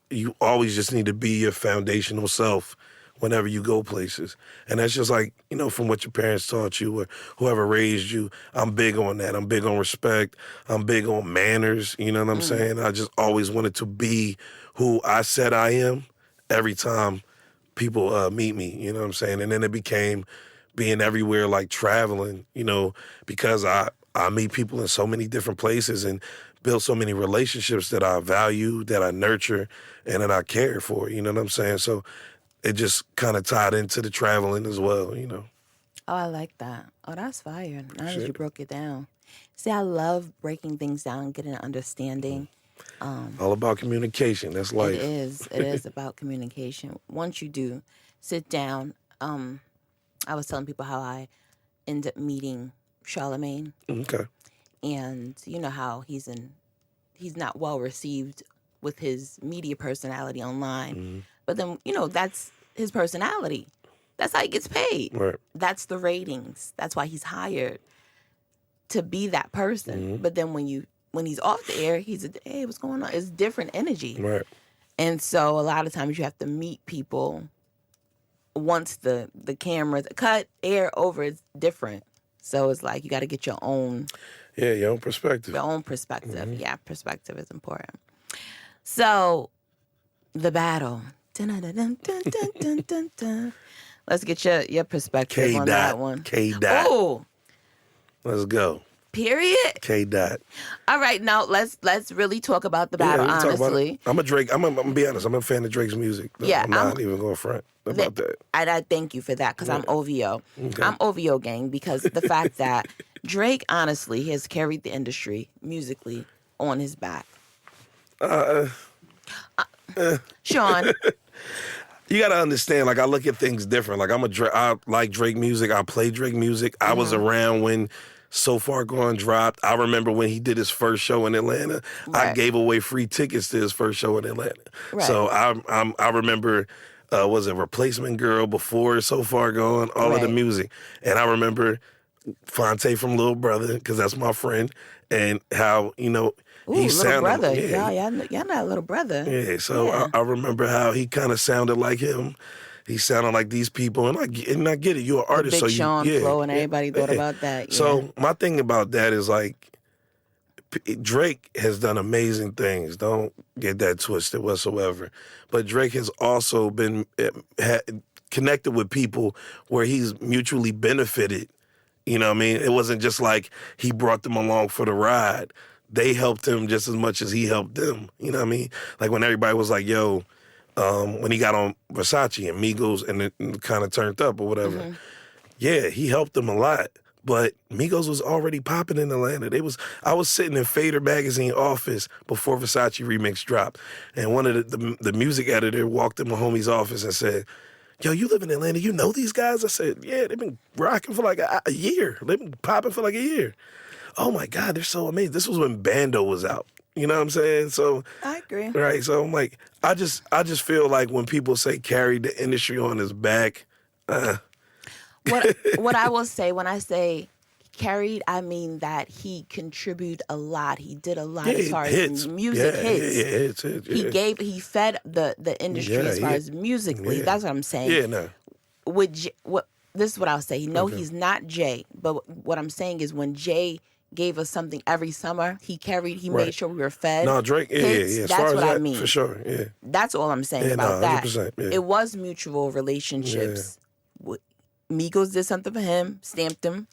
you always just need to be your foundational self whenever you go places. And that's just like, you know, from what your parents taught you or whoever raised you. I'm big on that. I'm big on respect. I'm big on manners. You know what I'm saying? I just always wanted to be who I said I am every time people meet me. You know what I'm saying? And then it became being everywhere, like traveling, you know, because I meet people in so many different places and build so many relationships that I value, that I nurture, and that I care for. You know what I'm saying? So it just kind of tied into the traveling as well, you know. Oh, I like that. Oh, that's fire. Now that you broke it down. See, I love breaking things down, getting an understanding. All about communication. That's life. It is. It is about communication. Once you do sit down, I was telling people how I ended up meeting Charlemagne. Okay. And you know how he's not well received with his media personality online. Mm-hmm. But then, you know, that's his personality. That's how he gets paid. Right. That's the ratings. That's why he's hired to be that person. Mm-hmm. But then when he's off the air, hey, what's going on? It's different energy. Right. And so a lot of times you have to meet people once the cameras cut, air over, it's different. So it's like you got to get your own. Yeah, your own perspective. Your own perspective. Mm-hmm. Yeah, perspective is important. So the battle. Dun, dun, dun, dun, dun, dun, dun. Let's get your perspective on that one. K-Dot. Oh. Let's go. Period. K-Dot. All right, now let's really talk about the battle, honestly. I'm gonna be honest, I'm a fan of Drake's music. Yeah. I'm not even going front about that. I thank you for that, because I'm OVO. Okay. I'm OVO gang, because the fact that Drake, honestly, has carried the industry musically on his back. Sean. You got to understand, like, I look at things different. Like, I like Drake music. I play Drake music. I was around when So Far Gone dropped. I remember when he did his first show in Atlanta. Right. I gave away free tickets to his first show in Atlanta. Right. So I remember, was it Replacement Girl before So Far Gone, all of the music. And I remember Fonte from Little Brother, because that's my friend, and how, you know, he sounded. Little Brother. Y'all not Little Brother. Yeah, so I remember how he kind of sounded like him. He sounded like these people, and I get it. You're an artist, Big so Sean flow, and everybody thought about that. Yeah. So my thing about that is, like, Drake has done amazing things. Don't get that twisted whatsoever. But Drake has also been connected with people where he's mutually benefited. You know what I mean? It wasn't just like he brought them along for the ride. They helped him just as much as he helped them. You know what I mean? Like when everybody was like, yo, when he got on Versace and Migos and it kind of turned up or whatever. Mm-hmm. Yeah, he helped them a lot. But Migos was already popping in Atlanta. I was sitting in Fader magazine office before Versace Remix dropped. And one of the music editor walked in my homie's office and said, yo, you live in Atlanta, you know these guys? I said, yeah, they've been rocking for like a year. They've been popping for like a year. Oh my God, they're so amazing. This was when Bando was out. You know what I'm saying? So I agree. Right. So I'm like, I just feel like when people say carried the industry on his back, What I will say when I say carried, I mean that he contributed a lot. He did a lot as far as music hits. Yeah. He fed the industry as far as musically. That's what I'm saying. Yeah, no. This is what I'll say. No, he's not Jay. But what I'm saying is when Jay gave us something every summer, he made sure we were fed. No, Drake, hits. That's what I mean. For sure, yeah. That's all I'm saying about that. 100%, yeah. It was mutual relationships. Yeah. Migos did something for him, stamped him.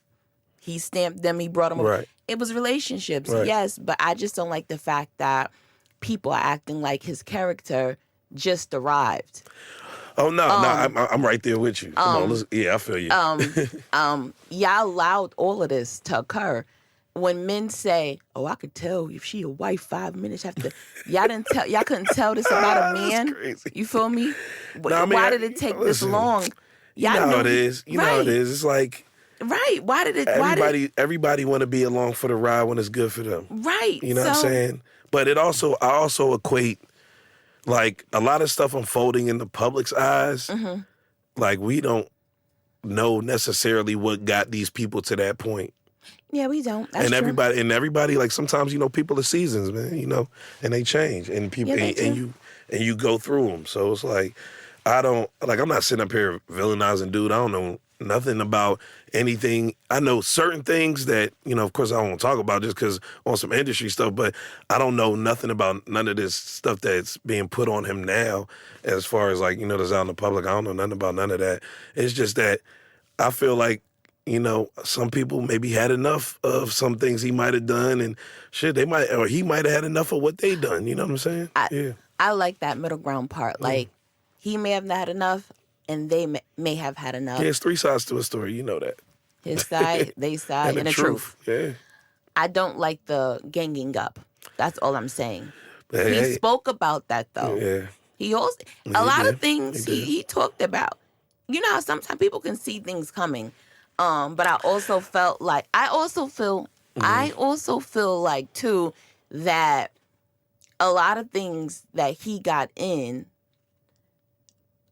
He stamped them, he brought them over. Right. It was relationships, right. Yes, but I just don't like the fact that people are acting like his character just arrived. Oh, no, I'm right there with you. Come on, I feel you. Y'all allowed all of this to occur. When men say, "Oh, I could tell if she a wife 5 minutes after," y'all couldn't tell this about a man. That's crazy. You feel me? No, why did it take this long? You know how it is. You know how it is. It's like Why did it? Everybody want to be along for the ride when it's good for them. Right. You know what I'm saying? But I also equate like a lot of stuff unfolding in the public's eyes. Mm-hmm. Like we don't know necessarily what got these people to that point. Yeah, we don't. That's and true. everybody, like sometimes people are seasons, man, and they change, and people and you go through them. So it's like I'm not sitting up here villainizing dude. I don't know nothing about anything. I know certain things that of course I don't want to talk about just because on some industry stuff, but I don't know nothing about none of this stuff that's being put on him now. As far as that's out in the public, I don't know nothing about none of that. It's just that I feel like. Some people maybe had enough of some things he might have done, and shit, he might have had enough of what they done. You know what I'm saying? I like that middle ground part. Like, he may have not had enough, and they may have had enough. There's three sides to a story. You know that. His side, they side, and the truth. Yeah. I don't like the ganging up. That's all I'm saying. He spoke about that, though. Yeah. He also a lot of things he talked about. You know how sometimes people can see things coming. But I also felt like I also feel like too that a lot of things that he got in,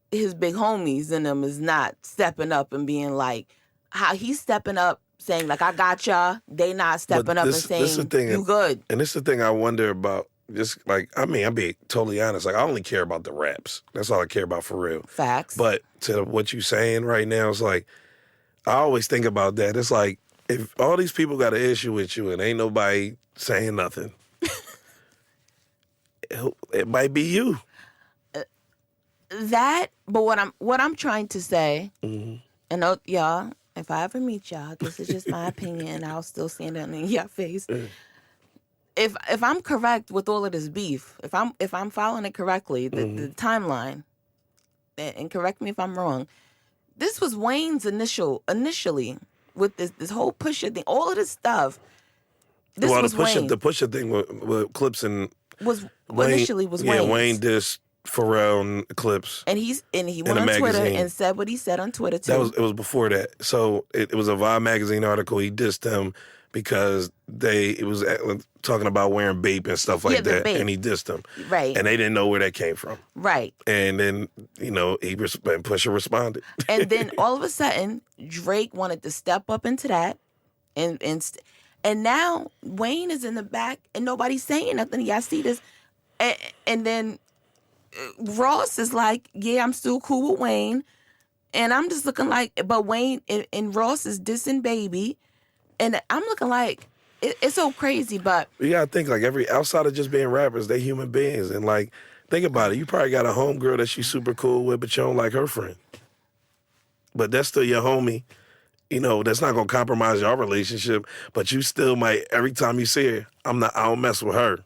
his big homies in them is not stepping up and being like how he's stepping up, saying like I got y'all. They not stepping up and saying you good. And this is the thing I wonder about. Just I'll be totally honest. Like I only care about the raps. That's all I care about for real. Facts. But to what you're saying right now, it's like. I always think about that. It's like, if all these people got an issue with you and ain't nobody saying nothing, it might be you. But what I'm trying to say, and y'all, if I ever meet y'all, this is just my opinion, I'll still stand on in your face. If I'm correct with all of this beef, if I'm following it correctly, the timeline, and correct me if I'm wrong. This was Wayne's initially with this whole Pusha thing, all of this stuff. This was Wayne. The Pusha thing with Clips and initially was Wayne. Yeah, Wayne dissed Pharrell and Clips. And he went on Twitter and said what he said on Twitter too. It was before that. So it was a Vibe magazine article. He dissed them because it was talking about wearing Bape and stuff like that, and he dissed them. Right. And they didn't know where that came from. Right. And then, Pusha responded. And then all of a sudden, Drake wanted to step up into that, and now Wayne is in the back, and nobody's saying nothing. Y'all see this? And then Ross is like, yeah, I'm still cool with Wayne. And I'm just looking like, but Wayne and Ross is dissing Baby. And I'm looking like, it's so crazy, but You gotta think like outside of just being rappers, they human beings, and like think about it. You probably got a homegirl that she's super cool with, but you don't like her friend. But that's still your homie. You know, that's not gonna compromise your relationship. But you still might every time you see her, I don't mess with her.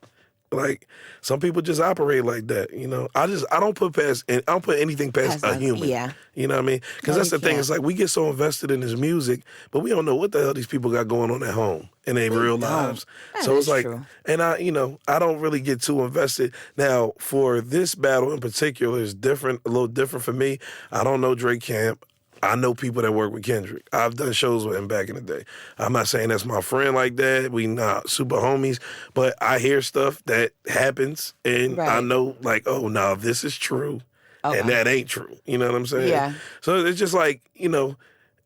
Like some people just operate like that, you know. I don't put anything past a human. Yeah. You know what I mean? Because No, that's the thing. It's like we get so invested in this music, but we don't know what the hell these people got going on at home in their real lives. That So it's is like, true. and I don't really get too invested. Now, for this battle in particular, is different, a little different for me. I don't know Drake Camp. I know people that work with Kendrick. I've done shows with him back in the day. I'm not saying that's my friend like that. We not super homies, but I hear stuff that happens, and I Right. know like, oh, no, this is true, and that ain't true. You know what I'm saying? Yeah. So it's just like,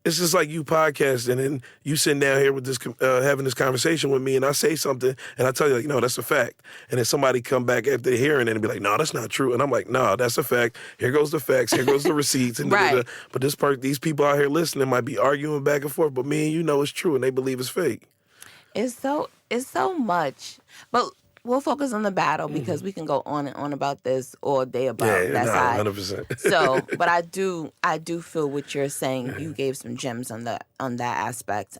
it's just like you podcasting and you sitting down here with this, having this conversation with me, and I say something, and I tell you, like, no, that's a fact. And then somebody come back after hearing it and be like, no, that's not true. And I'm like, no, that's a fact. Here goes the facts. Here goes the receipts. And Right. But these people out here listening might be arguing back and forth, but me and you know it's true, and they believe it's fake. It's so much. But we'll focus on the battle because we can go on and on about this all day about that side. 100%. So, but I do feel what you're saying. You gave some gems on that aspect.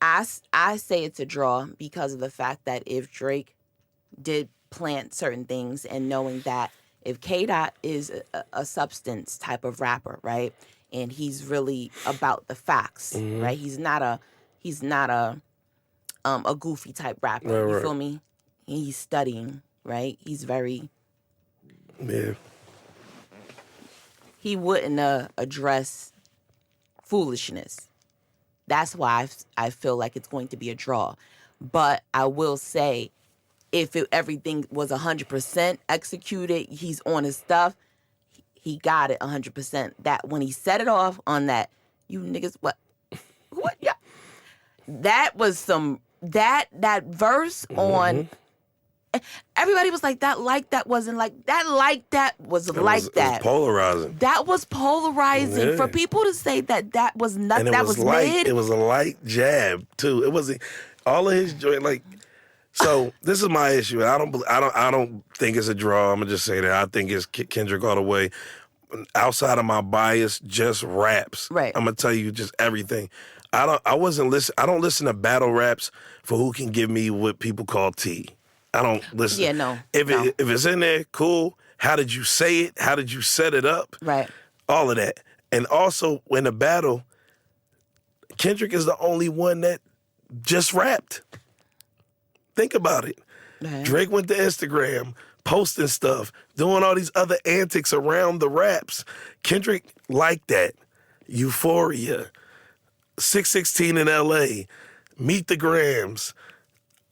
I say it's a draw because of the fact that if Drake did plant certain things and knowing that if 𝐇𝐄𝐑 is a substance type of rapper, right? And he's really about the facts, right? He's not a goofy type rapper. You feel me? He's studying, right? He's very he wouldn't address foolishness. That's why I feel like it's going to be a draw. But I will say, if everything was 100% executed, he's on his stuff, he got it 100%. That when he set it off on that, you niggas, what? Yeah. That was that verse on, everybody was like, that wasn't like, that was like that. It was polarizing. That was polarizing. Yeah. For people to say that was not, And that was light. mid. It was a light jab too. It wasn't all of his joy. Like, so this is my issue. I don't think it's a draw. I'm gonna just say that I think it's Kendrick all the way. Outside of my bias, just raps. Right. I'm gonna tell you just everything. I don't listen to battle raps for who can give me what people call tea. I don't listen. Yeah, no. If no. if it's in there, cool. How did you say it? How did you set it up? Right. All of that. And also, in the battle, Kendrick is the only one that just rapped. Think about it. Right. Drake went to Instagram, posting stuff, doing all these other antics around the raps. Kendrick liked that. Euphoria, 616 in LA, Meet the Grams,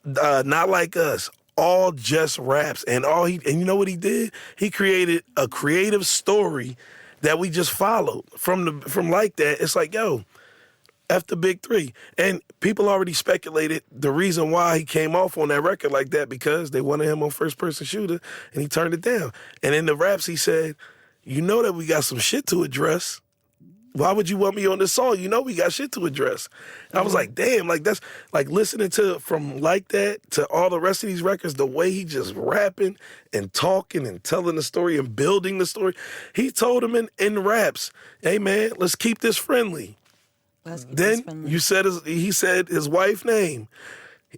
Not Like Us, all just raps. And you know what he did? He created a creative story that we just followed from like that. It's like, yo, F the big three. And people already speculated the reason why he came off on that record like that, because they wanted him on First Person Shooter and he turned it down. And in the raps he said, you know that we got some shit to address. Why would you want me on this song? You know we got shit to address. And I was like, damn, like that's like listening to from like that to all the rest of these records, the way he just rapping and talking and telling the story and building the story. He told him in raps, hey man, let's keep this friendly. Then he said his wife's name.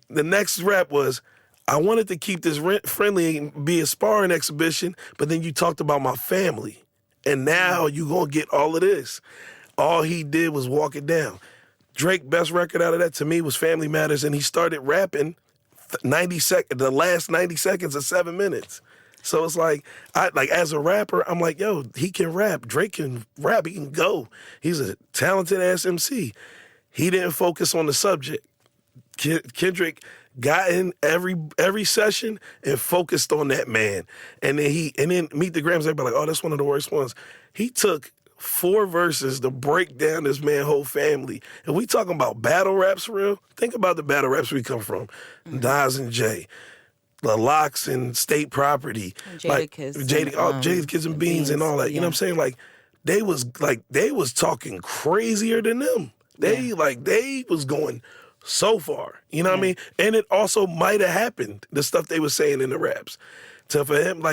The next rap was, I wanted to keep this friendly and be a sparring exhibition, but then you talked about my family. And now you gonna get all of this. All he did was walk it down. Drake, best record out of that to me was Family Matters, and he started rapping the last 90 seconds of 7 minutes. So it's like, as a rapper, I'm like, yo, he can rap. Drake can rap. He can go. He's a talented ass MC. He didn't focus on the subject. Kendrick got in every session and focused on that man. And then Meet the Grams, everybody like, oh, that's one of the worst ones. He took 4 verses to break down this man's whole family. And we talking about battle raps for real? Think about the battle raps we come from. Nas and Jay. The Locks and State Property. Jadakiss and Beans and all that. You know what I'm saying? Like, they was talking crazier than them. They was going so far. You know what I mean? And it also might have happened, the stuff they were saying in the raps. So for him,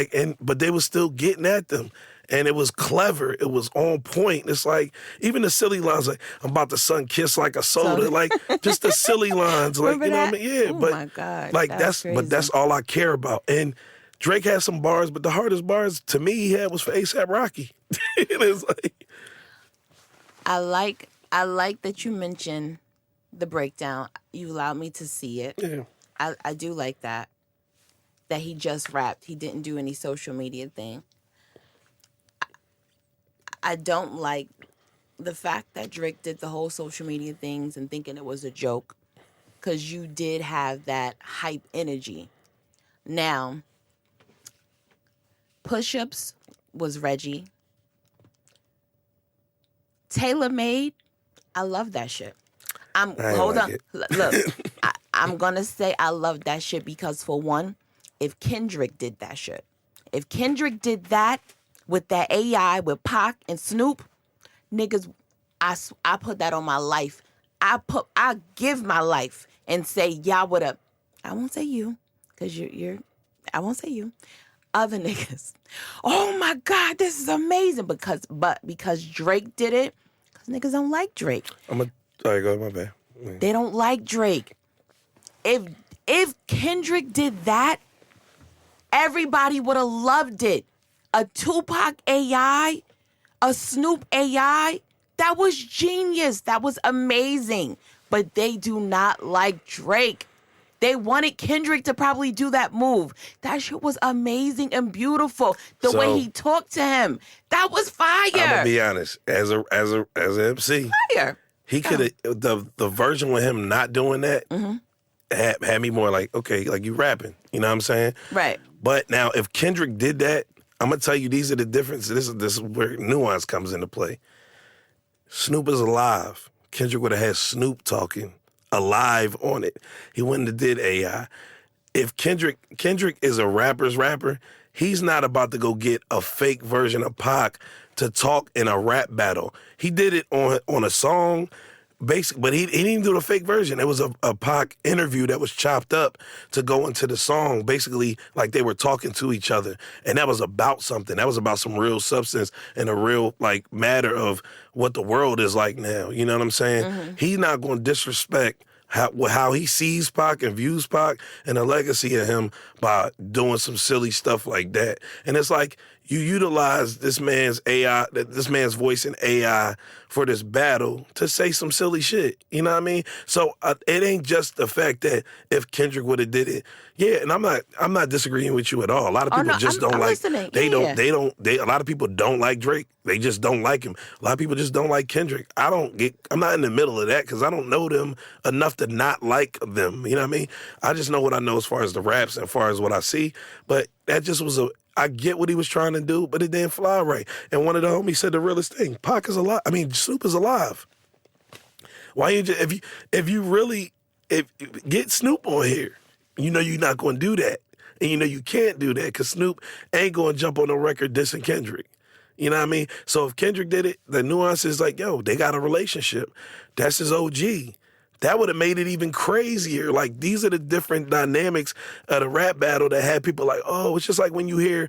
but they was still getting at them. And it was clever. It was on point. It's like, even the silly lines, like, I'm about to sun kiss like a soda. Like, just the silly lines. Like, Remember you know that? what I mean? Yeah, Oh but my God, like that's but that's crazy. all I care about. And Drake had some bars, but the hardest bars to me he had was for A$AP Rocky. It's like, I like that you mentioned the breakdown. You allowed me to see it. yeah. I do like that he just rapped. He didn't do any social media thing. I don't like the fact that Drake did the whole social media things and thinking it was a joke, because you did have that hype energy. Now, Push-Ups was Reggie. Tailor Made, I love that shit. Hold on. Look, I'm going to say I love that shit because, for one, if Kendrick did that shit, if Kendrick did that with that AI with Pac and Snoop, niggas, I put that on my life. I give my life and say, y'all would have, I won't say you, because I won't say you. Other niggas, oh my God, this is amazing, because Drake did it, because niggas don't like Drake. All right, go ahead, my bad. Yeah. They don't like Drake. If Kendrick did that, everybody would have loved it. A Tupac AI, a Snoop AI, that was genius. That was amazing. But they do not like Drake. They wanted Kendrick to probably do that move. That shit was amazing and beautiful. The way he talked to him, that was fire. I'm gonna be honest, as an MC, Fire. he could have the version with him not doing that had me more like, okay, like you rapping. You know what I'm saying? Right. But now if Kendrick did that, I'm gonna tell you these are the differences. This is where nuance comes into play. Snoop is alive. Kendrick would have had Snoop talking alive on it. He wouldn't have did AI. If Kendrick is a rapper's rapper, he's not about to go get a fake version of Pac to talk in a rap battle. He did it on a song, basically, but he didn't do the fake version. It was a Pac interview that was chopped up to go into the song, basically like they were talking to each other. And that was about something. That was about some real substance and a real like matter of what the world is like now. You know what I'm saying? He's not going to disrespect how he sees Pac and views Pac and the legacy of him by doing some silly stuff like that. And it's like you utilize this man's voice in AI for this battle to say some silly shit. You know what I mean? So it ain't just the fact that if Kendrick would have did it. Yeah, and I'm not disagreeing with you at all. A lot of people don't like. Listening. A lot of people don't like Drake. They just don't like him. A lot of people just don't like Kendrick. I'm not in the middle of that because I don't know them enough to not like them. You know what I mean? I just know what I know as far as the raps and as far as what I see. But that just was I get what he was trying to do, but it didn't fly right. And one of the homies said the realest thing: Pac is alive. I mean, Snoop is alive. Why you just, if you really get Snoop on here, you know you're not going to do that, and you know you can't do that because Snoop ain't going to jump on the record dissing Kendrick. You know what I mean? So if Kendrick did it, the nuance is like, yo, they got a relationship. That's his OG. That would have made it even crazier. Like, these are the different dynamics of the rap battle that had people like, oh, it's just like when you hear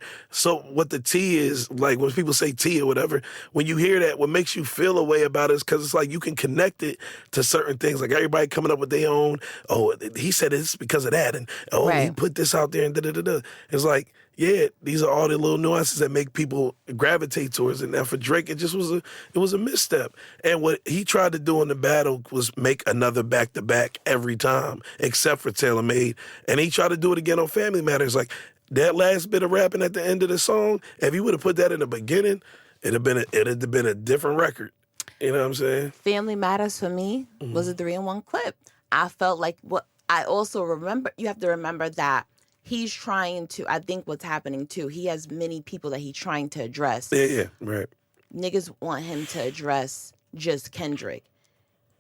what the T is, like when people say T or whatever, when you hear that, what makes you feel a way about it is because it's like you can connect it to certain things. Like everybody coming up with their own, oh, he said it's because of that, and he put this out there, and da-da-da-da. It's like, yeah, these are all the little nuances that make people gravitate towards it. Now for Drake, it was a misstep. And what he tried to do in the battle was make another back-to-back every time, except for Tailor Made. And he tried to do it again on Family Matters. Like, that last bit of rapping at the end of the song, if he would have put that in the beginning, it'd have been a different record. You know what I'm saying? Family Matters for me was a 3-in-1 clip. I felt like I also remember, you have to remember that he's trying to, I think what's happening too, he has many people that he's trying to address. Yeah, right. Niggas want him to address just Kendrick.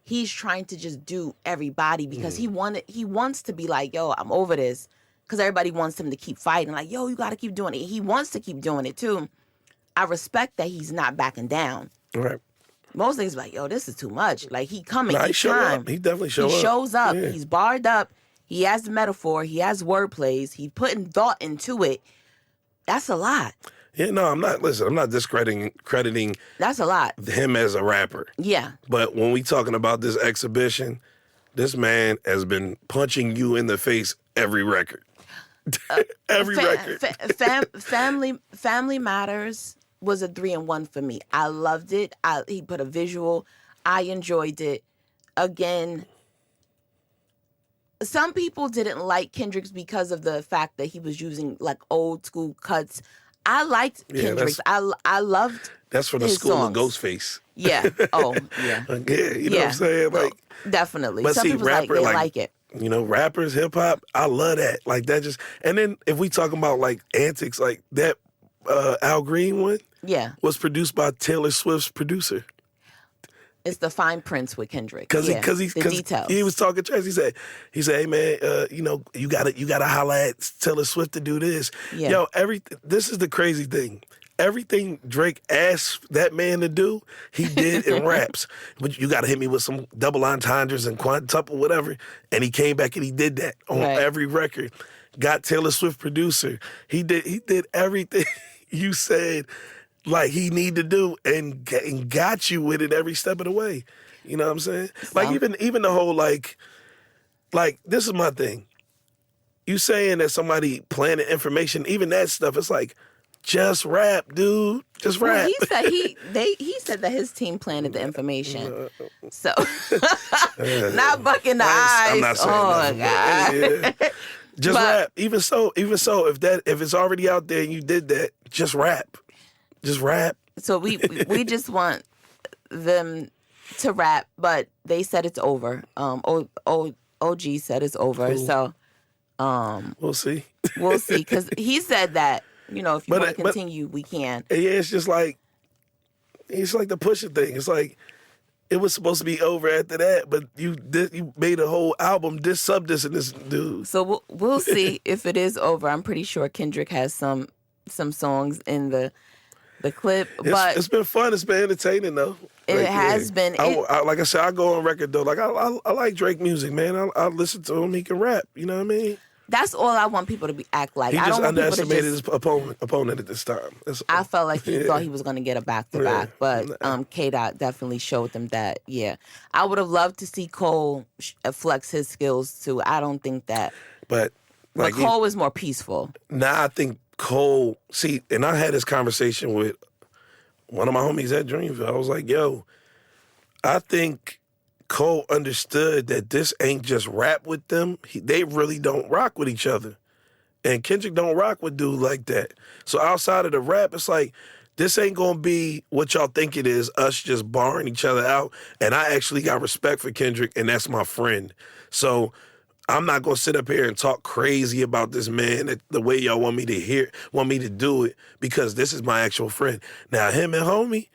He's trying to just do everybody because he wants to be like, yo, I'm over this. Because everybody wants him to keep fighting. Like, yo, you got to keep doing it. He wants to keep doing it too. I respect that he's not backing down. Right. Most niggas be like, yo, this is too much. Like, he coming Nah, he each show time. up. He definitely show up. He shows up. Yeah. He's barred up. He has the metaphor. He has word plays. He's putting thought into it. That's a lot. Yeah, no, I'm not. Listen, I'm not crediting That's a lot. him as a rapper. Yeah. But when we talking about this exhibition, this man has been punching you in the face every record. Every record. Family Matters was a 3-in-1 for me. I loved it. He put a visual. I enjoyed it. Again, some people didn't like Kendrick's because of the fact that he was using like old school cuts. I liked Kendrick's. I loved. That's from the his school songs. of Ghostface. Yeah. Oh, yeah. Yeah, you know what I'm saying? Like, definitely. But Some see, people rapper, like it. You know, rappers, hip hop, I love that. Like that just, and then if we talking about like antics, like that Al Green one, was produced by Taylor Swift's producer. It's the fine prints with Kendrick. Cause details. He was talking trash. He said, "Hey man, you know, you gotta holla at Taylor Swift to do this." Yeah. Yo, this is the crazy thing. Everything Drake asked that man to do, he did in raps. But you gotta hit me with some double entendres and quintuple, whatever. And he came back and he did that on every record. Got Taylor Swift producer. He did everything you said. Like he need to do and got you with it every step of the way. You know what I'm saying? Like even the whole like this is my thing. You saying that somebody planted information, even that stuff, it's like, just rap, dude. Just rap. Well, he said that his team planted the information. So not bucking the eyes. I'm not saying God. Yeah. Just rap. Even so, if it's already out there and you did that, just rap. Just rap. So we just want them to rap, but they said it's over. OG said it's over. Cool. So we'll see. We'll see, because he said that, you know, if you want to continue, we can. Yeah, it's just like the Pusha thing. It's like it was supposed to be over after that, but you made a whole album dissing this dude. So we'll see if it is over. I'm pretty sure Kendrick has some songs in the clip, but it's been fun. It's been entertaining though. It has been. Like I said, I go on record though. Like I like Drake music, man. I listen to him. He can rap. You know what I mean? That's all I want people to act like. He I just don't want underestimated his opponent at this time. I felt like he thought he was going to get a back-to-back, but 𝐇𝐄𝐑𝐄 definitely showed them that, yeah. I would have loved to see Cole flex his skills too. I don't think that. But Cole was more peaceful. Nah, I think Cole, and I had this conversation with one of my homies at Dreamville. I was like, yo, I think Cole understood that this ain't just rap with them. They really don't rock with each other. And Kendrick don't rock with dudes like that. So outside of the rap, it's like, this ain't gonna be what y'all think it is, us just barring each other out. And I actually got respect for Kendrick, and that's my friend. So I'm not gonna sit up here and talk crazy about this man the way y'all want me to do it, because this is my actual friend. Now him and homie,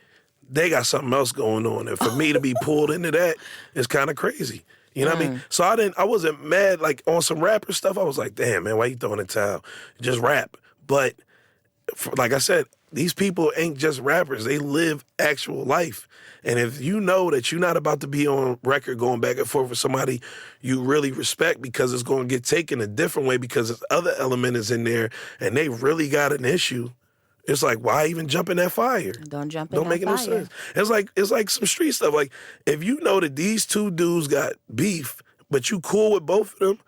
they got something else going on. And for me to be pulled into that is kind of crazy. You know what I mean? So I wasn't mad, like on some rapper stuff. I was like, damn, man, why you throwing a towel? Just rap. But like I said, these people ain't just rappers. They live actual life. And if you know that you're not about to be on record going back and forth with somebody you really respect, because it's going to get taken a different way because this other element is in there and they really got an issue, it's like, why even jump in that fire? Don't jump in that fire. Don't make no sense. It's like some street stuff. Like, if you know that these two dudes got beef, but you cool with both of them,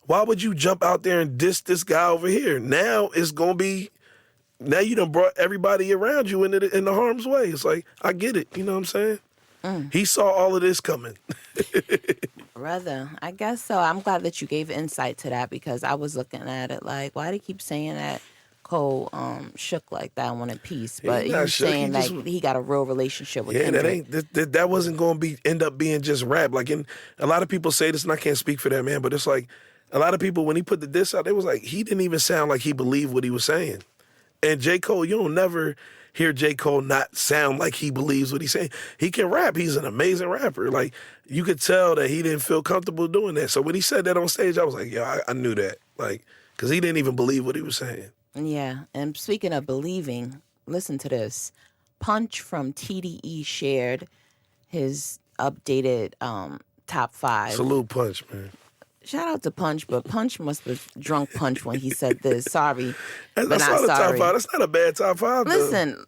why would you jump out there and diss this guy over here? Now it's going to be, now you done brought everybody around you in the harm's way. It's like, I get it. You know what I'm saying? He saw all of this coming. Brother, I guess so. I'm glad that you gave insight to that, because I was looking at it like, why do you keep saying that Cole shook like that and wanted peace? But you're saying like he got a real relationship with Kendrick. That wasn't going to end up being just rap. Like, a lot of people say this, and I can't speak for that man, but it's like, a lot of people, when he put the diss out, they was like, he didn't even sound like he believed what he was saying. And J. Cole, you don't never hear J. Cole not sound like he believes what he's saying. He can rap. He's an amazing rapper. Like, you could tell that he didn't feel comfortable doing that. So when he said that on stage, I was like, yeah, I knew that. Like, because he didn't even believe what he was saying. Yeah. And speaking of believing, listen to this. Punch from TDE shared his updated top 5. Salute Punch, man. Shout out to Punch, but Punch must have drunk Punch when he said this. Sorry, That's but not not a sorry. top 5. That's not a bad top 5, though. Listen,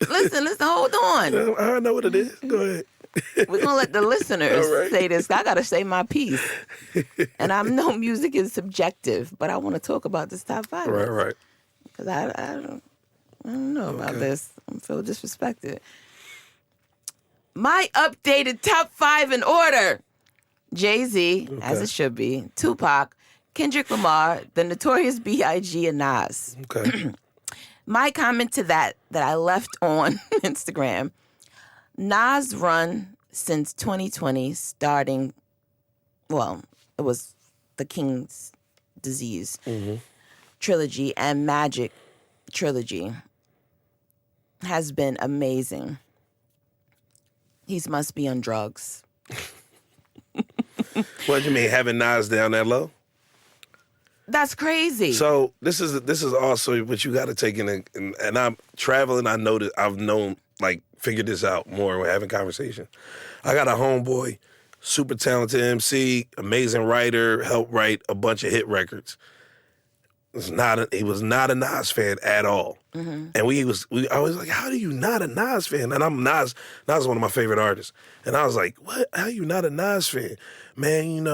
hold on. Yeah, I know what it is. Go ahead. We're going to let the listeners All right. say this. I got to say my piece. And I know music is subjective, but I want to talk about this top 5. Right. Because I don't know about this. I feel disrespected. My updated top 5 in order. Jay-Z, as it should be. Tupac, Kendrick Lamar, the Notorious B.I.G. and Nas. Okay. My comment to that I left on Instagram, Nas' run since 2020, starting, well, it was the King's Disease trilogy and Magic trilogy, has been amazing. He must be on drugs. What do you mean, having Nas down that low? That's crazy. So this is also what you got to take in, and I'm traveling. I know that I've figured this out more. We're having conversation. I got a homeboy, super talented MC, amazing writer, helped write a bunch of hit records. He was not a Nas fan at all. And I was like, how are you not a Nas fan? And I'm Nas is one of my favorite artists. And I was like, what? How are you not a Nas fan? Man,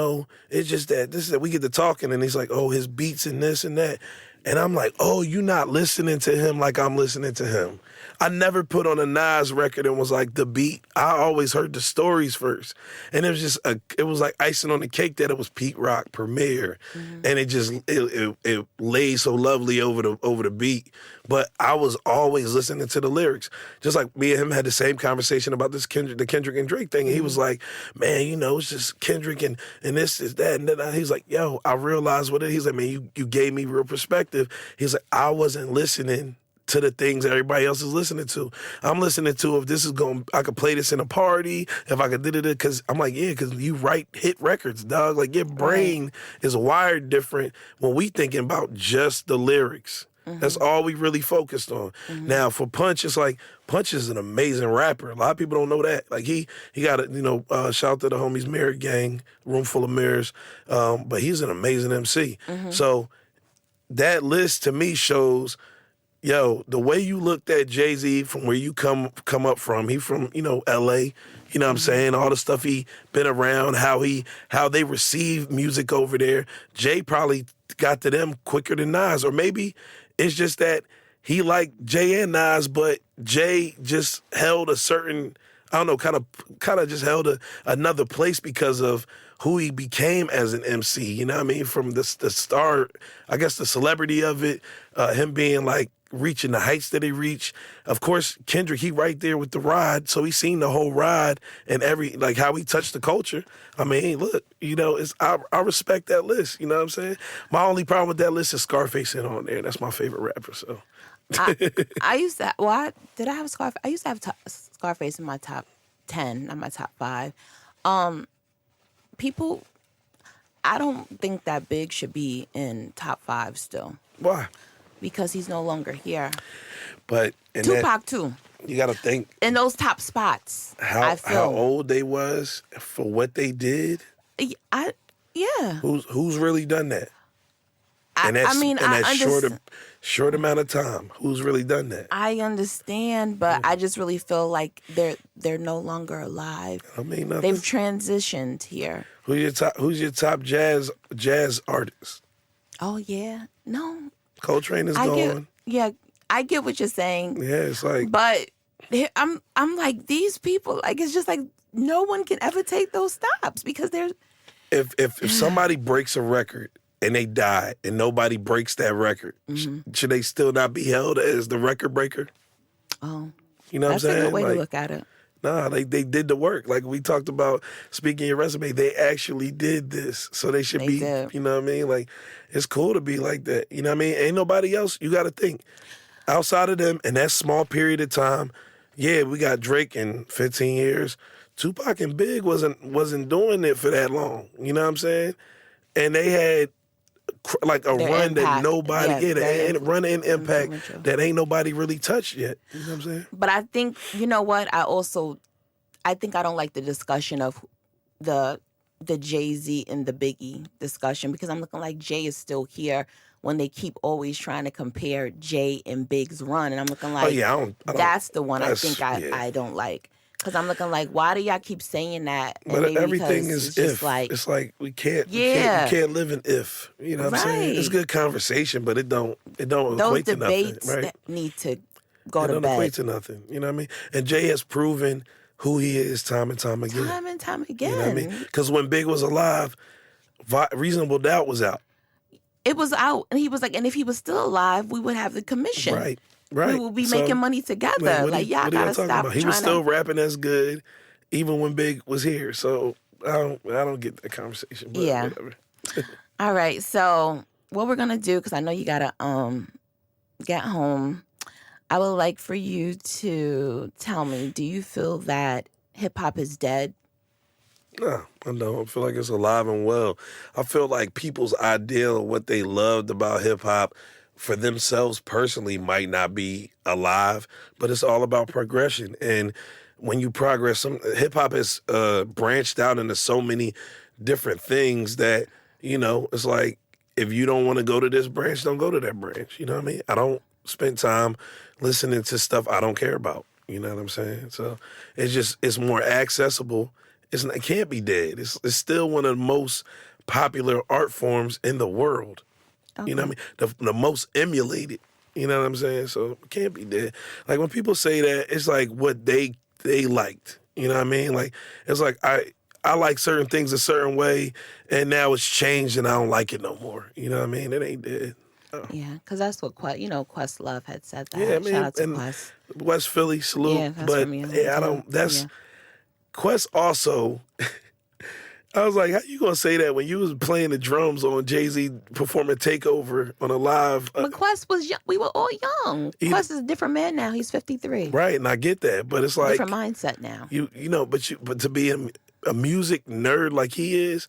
it's just that we get to talking and he's like, oh, his beats and this and that. And I'm like, oh, you not listening to him like I'm listening to him. I never put on a Nas record and was like the beat. I always heard the stories first. And it was just it was like icing on the cake that it was Pete Rock Premier. And it laid so lovely over the beat. But I was always listening to the lyrics. Just like me and him had the same conversation about the Kendrick and Drake thing. And he was like, man, it's just Kendrick and this is that. And then he's like, yo, I realized what it is. He's like, man, you gave me real perspective. He's like, I wasn't listening to the things everybody else is listening to. I'm listening to if this is I could play this in a party, if I could do it, because I'm like, yeah, because you write hit records, dog. Like your brain is wired different when we thinking about just the lyrics. That's all we really focused on. Now for Punch, it's like Punch is an amazing rapper. A lot of people don't know that. Like he got a shout out to the homies Mirror Gang, Room Full of Mirrors. But he's an amazing MC. So that list to me shows, yo, the way you looked at Jay-Z from where you come up from, he from, L.A., you know what I'm saying? All the stuff he been around, how they receive music over there. Jay probably got to them quicker than Nas. Or maybe it's just that he liked Jay and Nas, but Jay just held a certain, I don't know, kind of just held another place because of who he became as an MC, you know what I mean? From the start, I guess the celebrity of it, him being like reaching the heights that he reached. Of course, Kendrick, he right there with the ride, so he's seen the whole ride and how he touched the culture. I mean, look, I respect that list, you know what I'm saying? My only problem with that list is Scarface in on there. That's my favorite rapper, so. I used to, did I have Scarface? I used to have Scarface in my top 10, not my top 5. People, I don't think that Big should be in top 5 still. Why? Because he's no longer here. But Tupac too. You got to think in those top spots. How old they was for what they did. Yeah. Who's really done that? Short amount of time. Who's really done that? I understand, but I just really feel like they're no longer alive. I mean, nothing. They've transitioned here. Who's your top jazz artist? Oh yeah, no. Coltrane is gone. I get what you're saying. Yeah, it's like. But I'm like, these people, like, it's just like no one can ever take those stops because they're. If somebody breaks a record and they die and nobody breaks that record, should they still not be held as the record breaker? Oh, you know what I'm saying? That's a good way to look at it. Nah, they did the work. Like we talked about, speaking your resume, they actually did this. So they should be, you know what I mean? Like, it's cool to be like that. You know what I mean? Ain't nobody else. You got to think. Outside of them, in that small period of time, yeah, we got Drake in 15 years. Tupac and Big wasn't doing it for that long. You know what I'm saying? And they had like a run impact that nobody a run and impact that ain't nobody really touched yet. You know what I'm saying? But I think, you know what? I also I think I don't like the discussion of the Jay-Z and the Biggie discussion, because I'm looking like Jay is still here when they keep always trying to compare Jay and Big's run. And I'm looking like, I don't, that's the one I think I don't like. Because I'm looking like, why do y'all keep saying that? And but everything is if. It's like we can't live in if. You know what I'm saying? It's good conversation, but it don't equate to nothing. Those debates need to go to bed. It don't equate to nothing. You know what I mean? And Jay has proven who he is time and time again. Time and time again. You know what I mean? Because when Big was alive, Reasonable Doubt was out. It was out, and he was like, and if he was still alive, we would have the commission. Right. We would be making money together. Like, y'all gotta stop. He was still rapping as good, even when Big was here. So I don't get that conversation. But whatever. All right. So what we're gonna do, because I know you gotta get home. I would like for you to tell me, do you feel that hip hop is dead? No, I don't. I feel like it's alive and well. I feel like people's ideal of what they loved about hip hop for themselves personally might not be alive, but it's all about progression. And when you progress, hip hop is branched out into so many different things that, you know, it's like, if you don't want to go to this branch, don't go to that branch. You know what I mean? I don't spend time listening to stuff I don't care about. You know what I'm saying? So it's more accessible. It can't be dead. It's still one of the most popular art forms in the world. Okay. You know what I mean? The most emulated. You know what I'm saying? So it can't be dead. Like, when people say that, it's like what they liked. You know what I mean? Like, it's like I like certain things a certain way, and now it's changed and I don't like it no more. You know what I mean? It ain't dead. Oh. Yeah, because that's what Questlove had said that. Yeah, I mean, shout out to Quest. West Philly, salute. Yeah, that's but from you. I don't. That's Quest also. I was like, how you gonna say that when you was playing the drums on Jay-Z performing Takeover on a live? But Quest was young. We were all young. Quest is a different man now. He's 53. Right, and I get that, but it's like different mindset now. You know, but to be a music nerd like he is,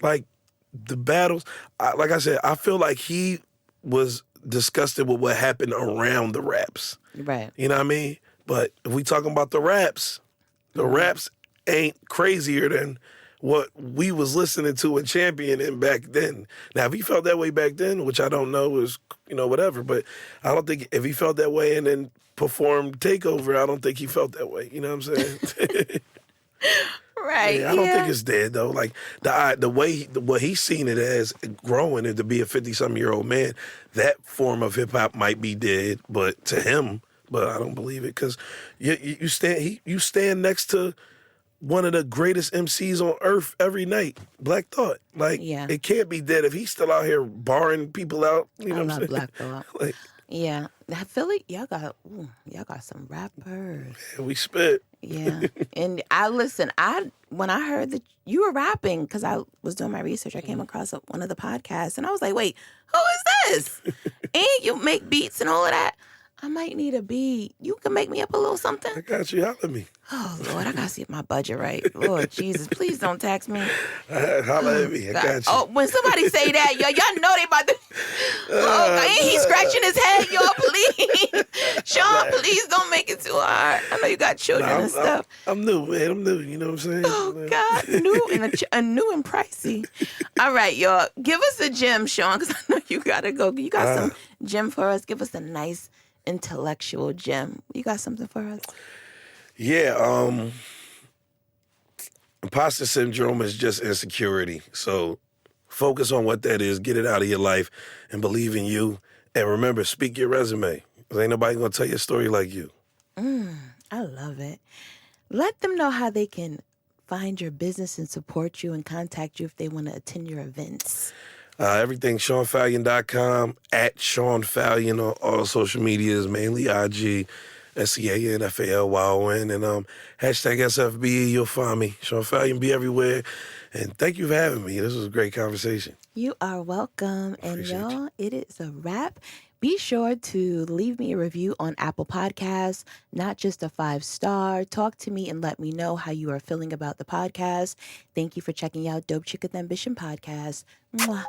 like the battles. Like I said, I feel like he was disgusted with what happened around the raps. Right. You know what I mean? But if we talking about the raps ain't crazier than what we was listening to and championing back then. Now, if he felt that way back then, which I don't know, is, you know, whatever, but I don't think if he felt that way and then performed Takeover, I don't think he felt that way. You know what I'm saying? Right. Yeah, I don't think it's dead though. Like the way what he's seen it as growing and to be a 50-something-year-old man, that form of hip hop might be dead, but to him, but I don't believe it, because you stand next to one of the greatest MCs on earth every night, Black Thought. Like, it can't be dead if he's still out here barring people out. You know what I'm saying? Black Thought. Like, yeah, I feel like y'all got some rappers. Yeah, we spit. Yeah, and when I heard that you were rapping, because I was doing my research, I came across one of the podcasts, and I was like, wait, who is this? And you make beats and all of that. I might need a beat. You can make me up a little something. I got you. Holler at me. Oh, Lord, I got to see my budget right. Lord Jesus, please don't tax me. Holler at me. I got you. Oh, when somebody say that, y'all know they about to... Oh, ain't he scratching his head, y'all, please. Sean, please don't make it too hard. I know you got children and stuff. I'm new, man. I'm new. You know what I'm saying? Oh, God. New and pricey. All right, y'all. Give us a gem, Sean, because I know you got to go. You got some gem for us. Give us a nice intellectual gem. You got something for us? Yeah, imposter syndrome is just insecurity. So focus on what that is, get it out of your life, and believe in you. And remember, speak your resume. Because ain't nobody going to tell your story like you. I love it. Let them know how they can find your business and support you and contact you if they want to attend your events. Everything SeanFalyon.com, at Sean Falyon on all social medias, mainly IG, SeanFalyon, and hashtag SFBE, you'll find me. Sean Falyon, be everywhere. And thank you for having me. This was a great conversation. You are welcome. And y'all, it is a wrap. Be sure to leave me a review on Apple Podcasts, not just a 5-star. Talk to me and let me know how you are feeling about the podcast. Thank you for checking out Dope Chick with Ambition Podcast. Mwah.